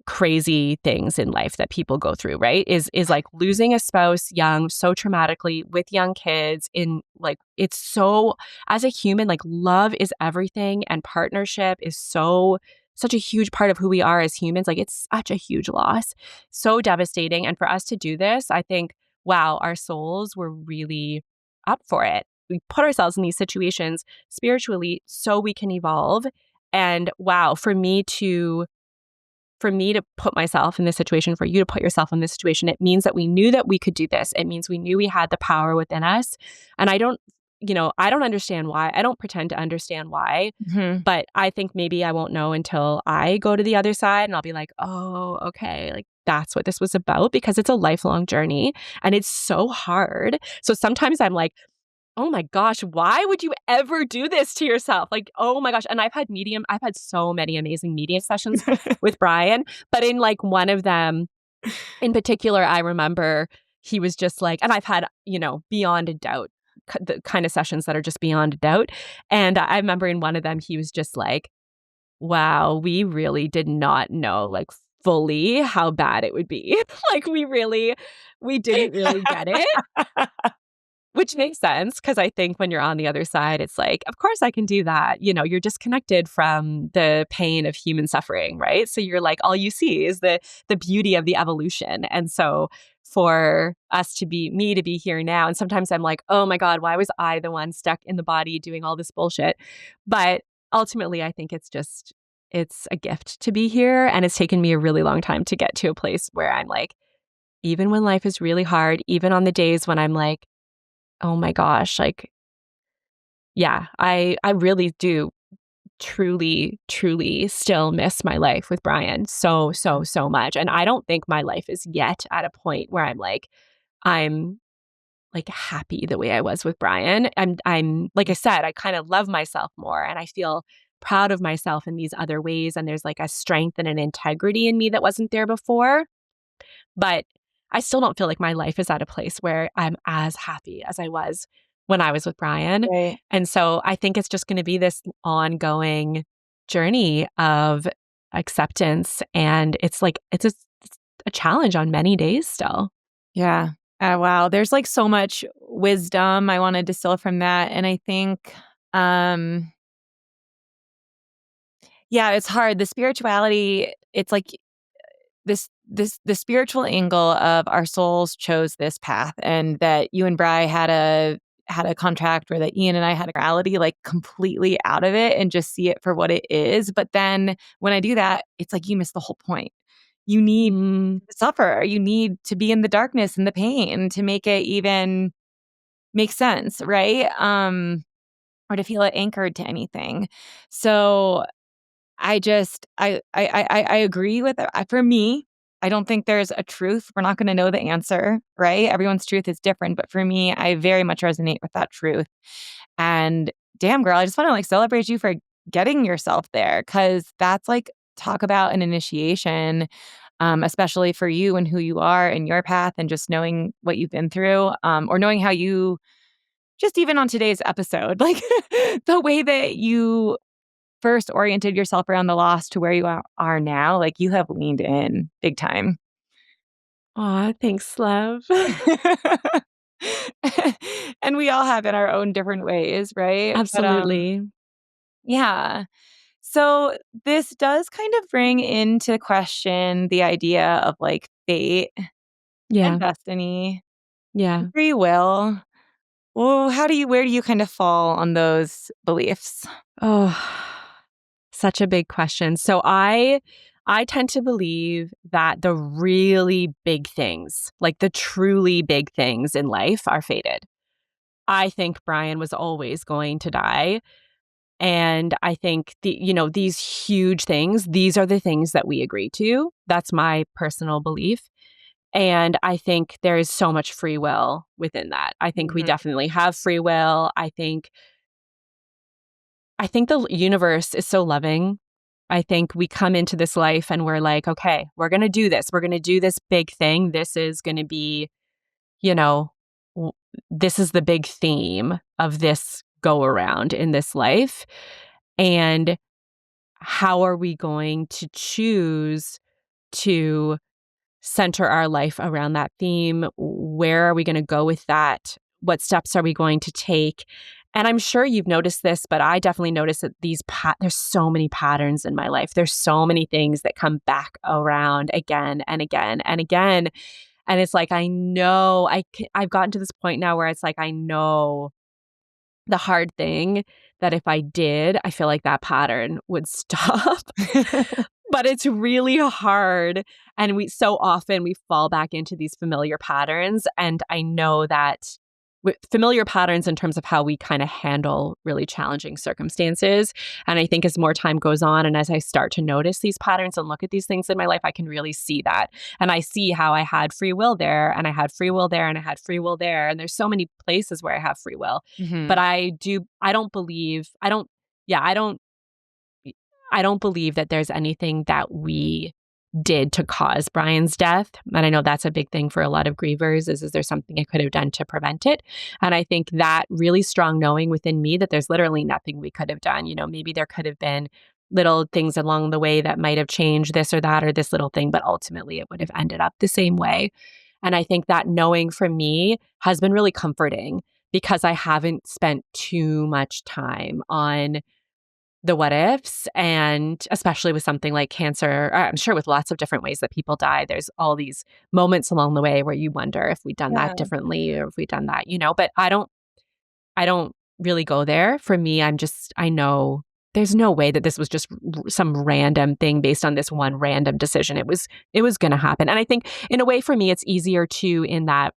crazy things in life that people go through, right? Is like losing a spouse young, so traumatically, with young kids. In like, it's so, as a human, like, love is everything, and partnership is such a huge part of who we are as humans. Like, it's such a huge loss, so devastating. And for us to do this, I think, wow, our souls were really up for it. We put ourselves in these situations spiritually so we can evolve. And wow, for me to put myself in this situation, for you to put yourself in this situation, it means that we knew that we could do this. It means we knew we had the power within us. And I don't understand why. I don't pretend to understand why, Mhm. but I think maybe I won't know until I go to the other side and I'll be like, oh, okay, like, that's what this was about, because it's a lifelong journey and it's so hard. So sometimes I'm like, oh my gosh, why would you ever do this to yourself? Like, oh my gosh. And I've had so many amazing medium sessions with Brian, but in like one of them in particular, I remember he was just like, and I've had, beyond a doubt, the kind of sessions that are just beyond a doubt. And I remember in one of them, he was just like, wow, we really did not know, like, fully how bad it would be. Like, we didn't really get it. Which makes sense, because I think when you're on the other side, it's like, of course I can do that. You're disconnected from the pain of human suffering, right? So you're like, all you see is the beauty of the evolution. And so for me to be here now, and sometimes I'm like, oh my God, why was I the one stuck in the body doing all this bullshit? But ultimately, I think it's a gift to be here. And it's taken me a really long time to get to a place where I'm like, even when life is really hard, even on the days when I'm like, oh my gosh, like, yeah, I really do truly, truly still miss my life with Brian so, so, so much. And I don't think my life is yet at a point where I'm like happy the way I was with Brian. I'm like I said, I kind of love myself more and I feel proud of myself in these other ways. And there's like a strength and an integrity in me that wasn't there before. But I still don't feel like my life is at a place where I'm as happy as I was when I was with Brian. Right. And so I think it's just going to be this ongoing journey of acceptance. And it's a challenge on many days still. Yeah. Wow. There's like so much wisdom I want to distill from that. And I think, um, yeah, it's hard. The spirituality, it's like the spiritual angle of our souls chose this path, and that you and Bri had a contract where that Ian and I had a reality like completely out of it and just see it for what it is. But then when I do that, it's like you miss the whole point. You need Mm. to suffer. You need to be in the darkness and the pain to make it even make sense, right? Or to feel it anchored to anything. So I just I agree with it. For me, I don't think there's a truth. We're not gonna know the answer, right? Everyone's truth is different, but for me, I very much resonate with that truth. And damn, girl, I just wanna, like, celebrate you for getting yourself there, because that's, like, talk about an initiation, especially for you and who you are and your path and just knowing what you've been through, or knowing how you just even on today's episode, like, the way that you first oriented yourself around the loss to where you are now, like, you have leaned in big time. Aw, thanks, love. And we all have in our own different ways, right? But, Absolutely. yeah. So this does kind of bring into question the idea of like fate and Yeah. destiny and Yeah. free will. Well, where do you kind of fall on those beliefs? Oh, such a big question. So I tend to believe that the really big things, like the truly big things in life are fated. I think Brian was always going to die. And I think these huge things, these are the things that we agree to. That's my personal belief. And I think there is so much free will within that. I think we Mhm. definitely have free will. I think the universe is so loving. I think we come into this life and we're like, okay, we're going to do this. We're going to do this big thing. This is going to be, you know, w- this is the big theme of this go around in this life. And how are we going to choose to center our life around that theme? Where are we going to go with that? What steps are we going to take? And I'm sure you've noticed this, but I definitely noticed that there's so many patterns in my life. There's so many things that come back around again and again and again. And it's like, I know I've gotten to this point now where it's like, I know the hard thing that if I did, I feel like that pattern would stop. But it's really hard, and we so often we fall back into these familiar patterns, and I know that with familiar patterns in terms of how we kinda handle really challenging circumstances, and I think as more time goes on and as I start to notice these patterns and look at these things in my life, I can really see that, and I see how I had free will there, and I had free will there, and I had free will there, and there's so many places where I have free will, but Mhm. I don't believe I don't yeah, I don't believe that there's anything that we did to cause Brian's death. And I know that's a big thing for a lot of grievers is there something I could have done to prevent it? And I think that really strong knowing within me that there's literally nothing we could have done. Maybe there could have been little things along the way that might have changed this or this little thing, but ultimately it would have ended up the same way. And I think that knowing for me has been really comforting because I haven't spent too much time on the what ifs, and especially with something like cancer, I'm sure with lots of different ways that people die, there's all these moments along the way where you wonder if we'd done that Yeah. differently or if we'd done that, but I don't really go there. For me, I know there's no way that this was just some random thing based on this one random decision. It was going to happen. And I think in a way for me, it's easier to in that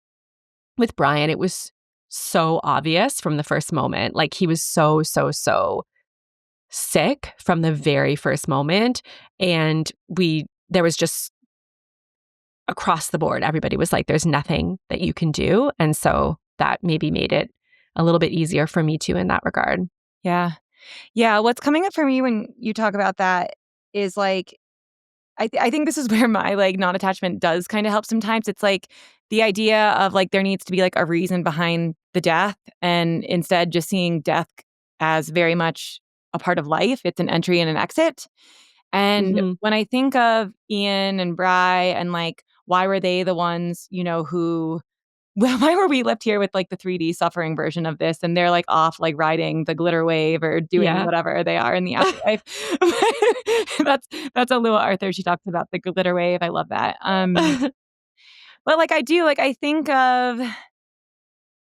with Brian, it was so obvious from the first moment. Like he was so, so, so sick from the very first moment. And there was just across the board, everybody was like, there's nothing that you can do. And so that maybe made it a little bit easier for me too in that regard. Yeah. Yeah, what's coming up for me when you talk about that is, like, I think this is where my, like, non-attachment does kinda help sometimes. It's, like, the idea of, like, there needs to be, like, a reason behind the death, and instead just seeing death as very much a part of life. It's an entry and an exit, and Mhm. when I think of Ian and Bri and, like, why were they the ones, who well, why were we left here with, like, the 3D suffering version of this, and they're, like, off, like, riding the glitter wave or doing Yeah. whatever they are in the afterlife. That's that's a little Arthur, she talks about the glitter wave, I love that. But, like, I think of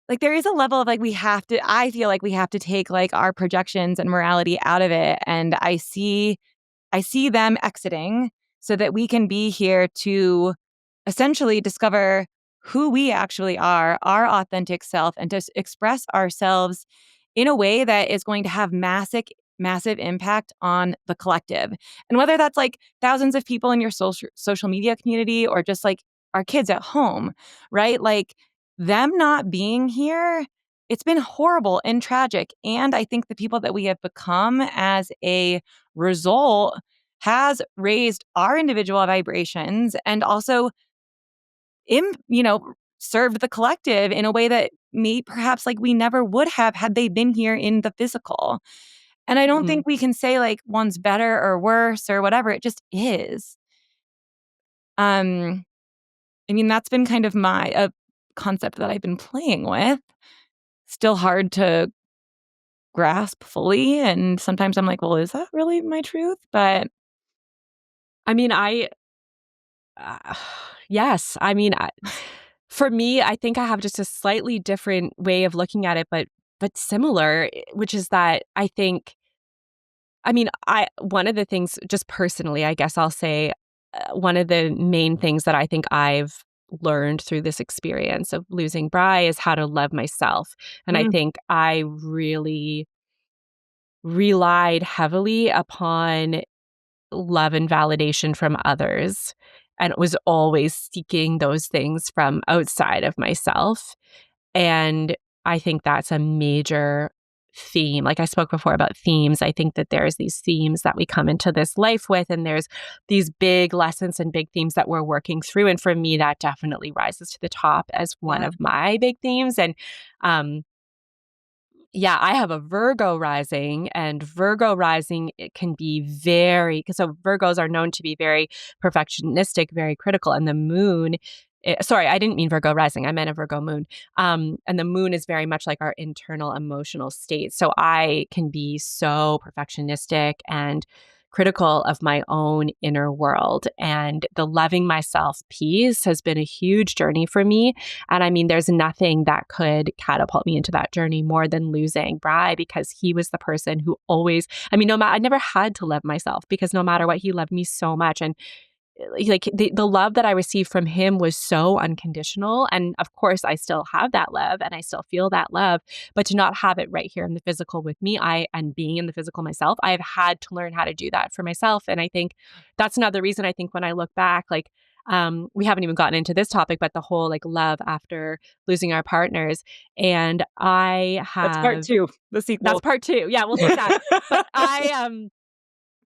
like, there is a level of, like, I feel like we have to take, like, our projections and morality out of it, and I see them exiting so that we can be here to essentially discover who we actually are, our authentic self, and to express ourselves in a way that is going to have massive impact on the collective. And whether that's like thousands of people in your social media community or just like our kids at home, right? Like them not being here, it's been horrible and tragic. And I think the people that we have become as a result has raised our individual vibrations and also im you know, served the collective in a way that may perhaps, like, we never would have had they been here in the physical. And I don't Mhm. think we can say, like, one's better or worse or whatever, it just is. Um, I mean, that's been kind of my a concept that I've been playing with. Still hard to grasp fully. And sometimes I'm like, well, is that really my truth? But I mean, uh, yes. I mean, for me, I think I have just a slightly different way of looking at it, but similar, which is that I think, I mean, one of the things, just personally, I guess I'll say, one of the main things that I think I've learned through this experience of losing Bri is how to love myself. And I mm, think I really relied heavily upon love and validation from others, and was always seeking those things from outside of myself. And I think that's a major theme. Like I spoke before about themes, I think that there's these themes that we come into this life with, and there's these big lessons and big themes that we're working through. And for me, that definitely rises to the top as one yeah, of my big themes. And um, yeah, I have a Virgo rising, and Virgo rising, it can be very, because so Virgos are known to be very perfectionistic, very critical, and the moon, sorry, I didn't mean Virgo rising, I meant a Virgo moon. And the moon is very much like our internal emotional state. So I can be so perfectionistic and critical of my own inner world. And the loving myself piece has been a huge journey for me. And I mean, there's nothing that could catapult me into that journey more than losing Bri, because he was the person who always, I mean, no matter, I never had to love myself, because no matter what, he loved me so much. And like the love that I received from him was so unconditional. And of course, I still have that love and I still feel that love, but to not have it right here in the physical with me, and being in the physical myself, I have had to learn how to do that for myself. And I think that's another reason, I think when I look back, like, we haven't even gotten into this topic, but the whole like love after losing our partners. And that's part two, the that's sequel. part two. Yeah, we'll save that. But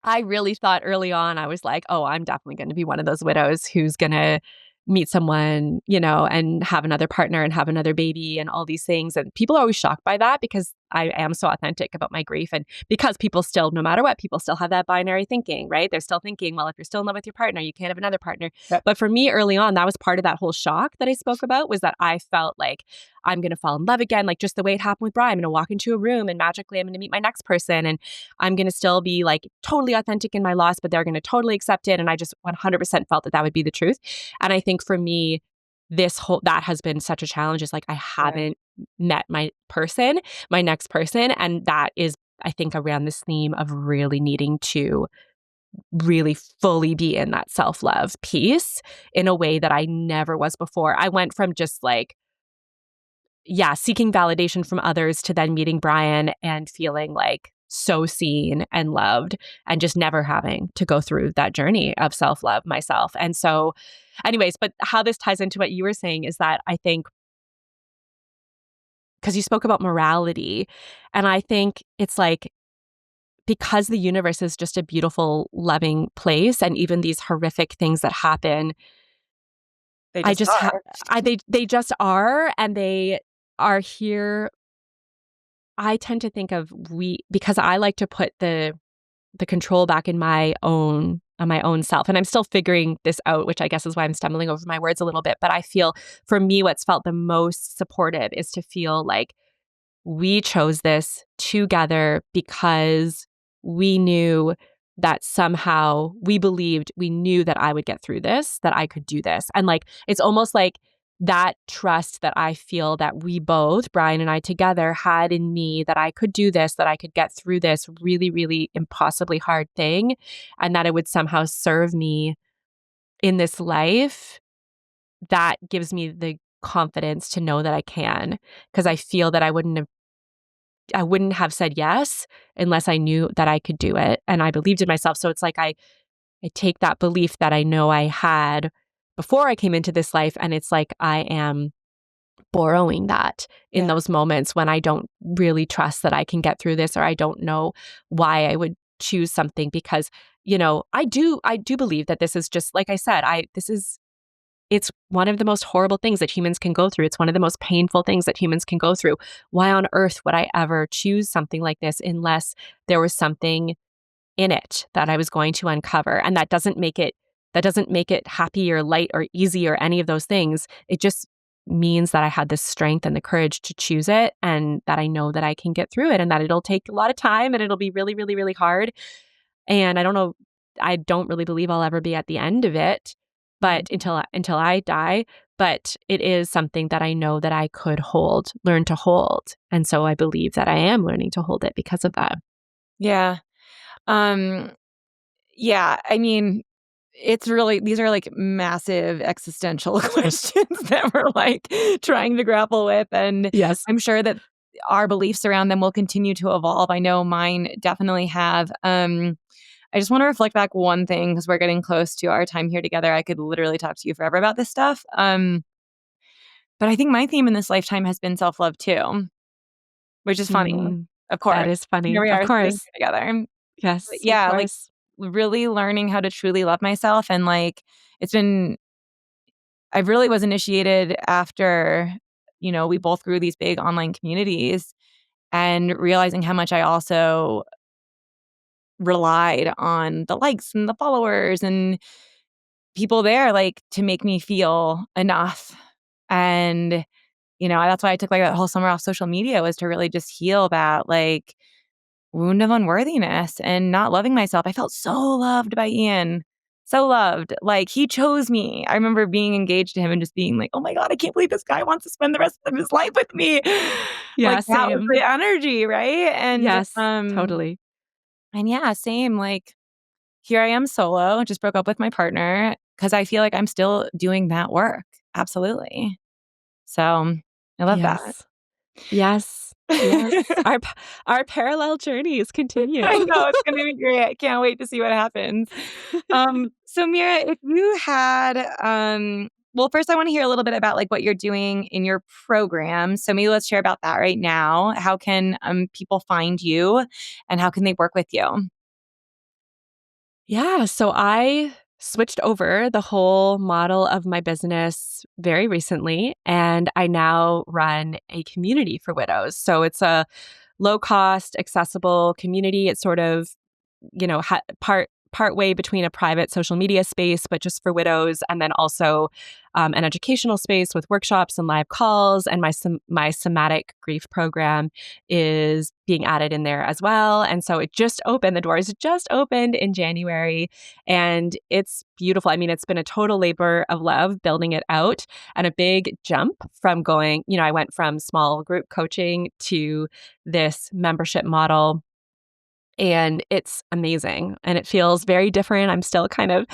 I really thought early on, I was like, "Oh, I'm definitely gonna be one of those widows who's gonna meet someone, and have another partner and have another baby and all these things." And people are always shocked by that, because I am so authentic about my grief, and because people still, no matter what, people still have that binary thinking, right? They're still thinking, well, if you're still in love with your partner, you can't have another partner. Yep. But for me early on, that was part of that whole shock that I spoke about, was that I felt like I'm gonna fall in love again, like just the way it happened with Brian. I'm gonna walk into a room and magically I'm gonna meet my next person, and I'm going to still be like totally authentic in my loss, but they're going to totally accept it. And I just 100% felt that that would be the truth. And I think for me, that has been such a challenge, is like, I Right. haven't met my next person. And that is, I think, around this theme of really needing to really fully be in that self-love piece in a way that I never was before. I went from just like, yeah, seeking validation from others to then meeting Brian and feeling like so seen and loved, and just never having to go through that journey of self-love myself. And so, anyways, but how this ties into what you were saying is that I think, because you spoke about morality, and I think it's like, because the universe is just a beautiful, loving place, and even these horrific things that happen, They I just just are. they just are, and they are here. I tend to think of, because I like to put the control back in my own on my own self. And I'm still figuring this out, which I guess is why I'm stumbling over my words a little bit. But I feel, for me, what's felt the most supportive is to feel like we chose this together, because we knew that somehow, we knew that I would get through this, that I could do this. And like, it's almost like that trust that I feel that we both, Brian and I together, had in me, that I could do this, that I could get through this really, really impossibly hard thing, and that it would somehow serve me in this life. That gives me the confidence to know that I can, because I feel that I wouldn't have said yes unless I knew that I could do it, and I believed in myself. So it's like, I take that belief that I know I had before I came into this life, and it's like I am borrowing that in Yeah. those moments when I don't really trust that I can get through this, or I don't know why I would choose something, because I do believe that this is just, like I said, it's one of the most horrible things that humans can go through. It's one of the most painful things that humans can go through. Why on earth would I ever choose something like this unless there was something in it that I was going to uncover? And that doesn't make it happy or light or easy or any of those things. It just means that I had the strength and the courage to choose it, and that I know that I can get through it, and that it'll take a lot of time, and it'll be really, really, really hard. And I don't really believe I'll ever be at the end of it, but Mhm. until I die, but it is something that I know that I could learn to hold. And so I believe that I am learning to hold it because of that. Yeah. Um, yeah, I mean, it's really these are, like, massive existential questions that we're, like, trying to grapple with, and Yes. I'm sure that our beliefs around them will continue to evolve. I know mine definitely have. I just wanna reflect back one thing because 'cause we're getting close to our time here together. I could literally talk to you forever about this stuff, but I think my theme in this lifetime has been self-love too, which is funny, Mm, of that course. is Here funny. we Of are sitting course. here together. But Yes, of yeah, like, course. really learning how to truly love myself and, like, it's been I really was initiated after, we both grew these big online communities and realizing how much I also relied on the likes and the followers and people there, like, to make me feel enough. And, that's why I took, like, that whole summer off social media was to really just heal that, like, wound of unworthiness and not loving myself. I felt so loved by Ian. So loved. Like, he chose me. I remember being engaged to him and just being like, "Oh my god, I can't believe this guy wants to spend the rest of his life with me." Yeah, Like, that was same. the energy, right? Yes, totally. And yeah, same, like, here I am solo, just broke up with my partner because I feel like I'm still doing that work. Absolutely. So, I love that. Yes. Yes. Yes. Our parallel journeys I continue. know, it's gonna be great. I can't wait to see what happens. So Mira, if you had, well, first I wanna hear a little bit about, like, what you're doing in your program. So maybe let's share about that right now. How can, people find you, and how can they work with you? Yeah, so I switched over the whole model of my business very recently, and I now run a community for widows. So it's a low cost, accessible community. It's sort of, part way between a private social media space, but just for widows, and then also an educational space with workshops and live calls. And my somatic grief program is being added in there as well. And so it just opened. The doors just opened in January, and it's beautiful. I mean, it's been a total labor of love building it out, and a big jump from going. I went from small group coaching to this membership model, and it's amazing, and it feels very different. I'm still kind of,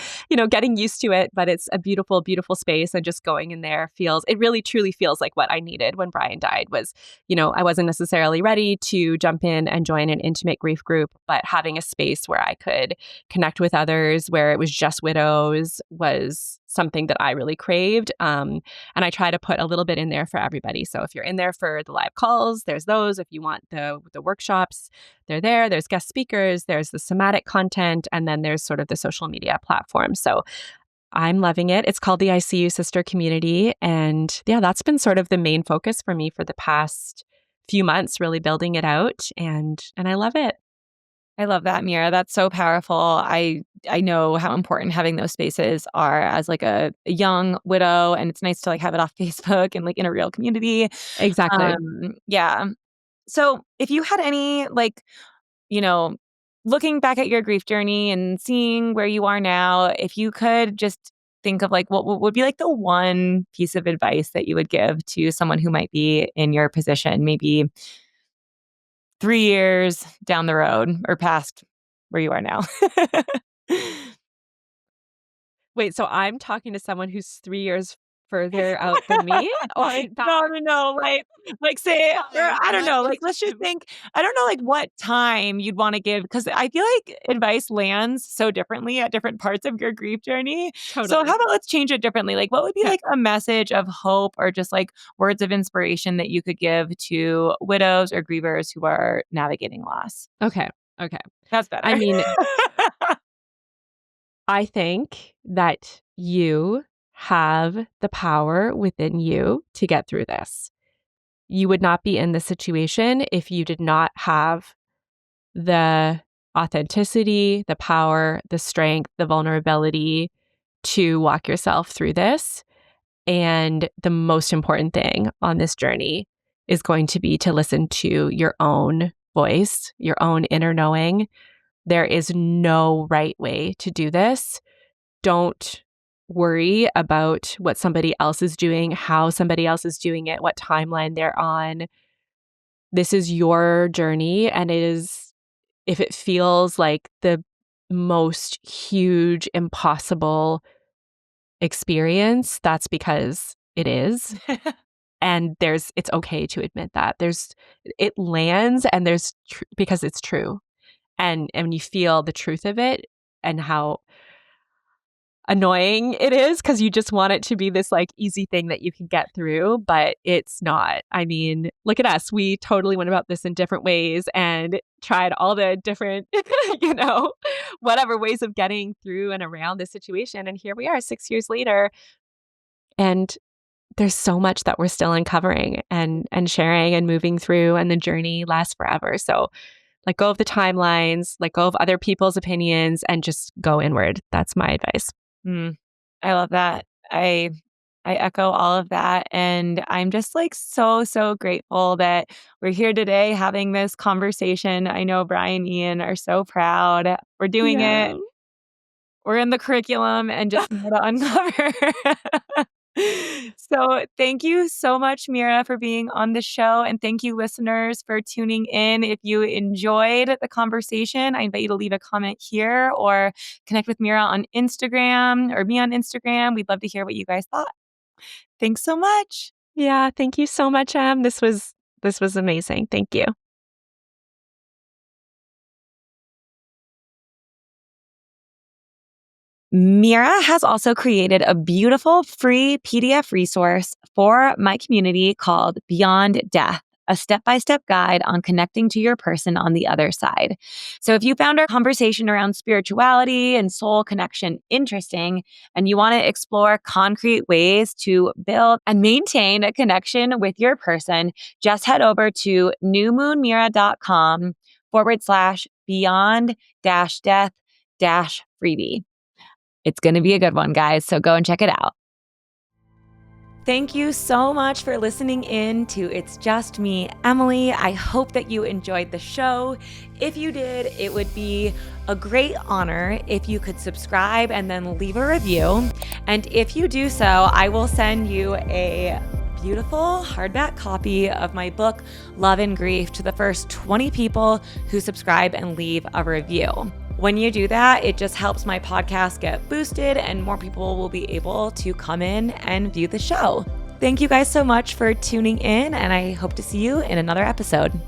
getting used to it, but it's a beautiful, beautiful space, and just going in there it really truly feels like what I needed when Brian died was, I wasn't necessarily ready to jump in and join an intimate grief group, but having a space where I could connect with others, where it was just widows, was something that I really craved. And I try to put a little bit in there for everybody. So if you're in there for the live calls, there's those. If you want the workshops, they're there. There's guest speakers, there's the somatic content, and then there's sort of the social media platform. So I'm loving it. It's called the ICU Sister Community. And yeah, that's been sort of the main focus for me for the past few months, really building it out. And I love it. I love that, Mira. That's so powerful. I know how important having those spaces are as, like, a young widow, and it's nice to, like, have it off Facebook and, like, in a real community. Exactly. Yeah. So, if you had any, like, you know, looking back at your grief journey and seeing where you are now, if you could just think of, like, what would be, like, the one piece of advice that you would give to someone who might be in your position, maybe 3 years down the road or past where you are now? Wait, so I'm talking to someone who's 3 years further out than me, or back? No, no, no, like, say or Sorry, I don't what? know, like, let's just think I don't know, like, what time you'd wanna give because I feel like advice lands so differently at different parts of your grief journey. So how Totally. about let's change it differently? Like, what would be, 'Kay. like, a message of hope or just, like, words of inspiration that you could give to widows or grievers who are navigating loss? Okay. Okay. That's I better. mean, I think that you have the power within you to get through this. You would not be in this situation if you did not have the authenticity, the power, the strength, the vulnerability to walk yourself through this. And the most important thing on this journey is going to be to listen to your own voice, your own inner knowing. There is no right way to do this. Don't worry about what somebody else is doing, how somebody else is doing it, what timeline they're on. This is your journey, and if it feels like the most huge, impossible experience, that's because it is. And it's okay to admit that. It lands, and because it's true. And you feel the truth of it and how annoying it is, because you just want it to be this like easy thing that you can get through, but it's not. I mean, look at us. We totally went about this in different ways and tried all the different, whatever ways of getting through and around this situation. And here we are 6 years later. And there's so much that we're still uncovering and sharing and moving through, and the journey lasts forever. So let go of the timelines, let go of other people's opinions, and just go inward. That's my advice. I love that. I echo all of that, and I'm just like so grateful that we're here today having this conversation. I know Brian and Ian are so proud. We're doing Yeah. it. We're in the curriculum and just more to uncover. So, thank you so much, Mira, for being on the show. And thank you, listeners, for tuning in. If you enjoyed the conversation, I invite you to leave a comment here or connect with Mira on Instagram or me on Instagram. We'd love to hear what you guys thought. Thanks so much. Yeah, thank you so much, Em. This was amazing. Thank you. Mira has also created a beautiful free PDF resource for my community called Beyond Death, a step-by-step guide on connecting to your person on the other side. So if you found our conversation around spirituality and soul connection interesting, and you want to explore concrete ways to build and maintain a connection with your person, just head over to newmoonmira.com/beyond-death-freebie. It's going to be a good one, guys. So go and check it out. Thank you so much for listening in to It's Just Me, Emily. I hope that you enjoyed the show. If you did, it would be a great honor if you could subscribe and then leave a review. And if you do so, I will send you a beautiful hardback copy of my book, Love and Grief, to the first 20 people who subscribe and leave a review. When you do that, it just helps my podcast get boosted and more people will be able to come in and view the show. Thank you guys so much for tuning in, and I hope to see you in another episode.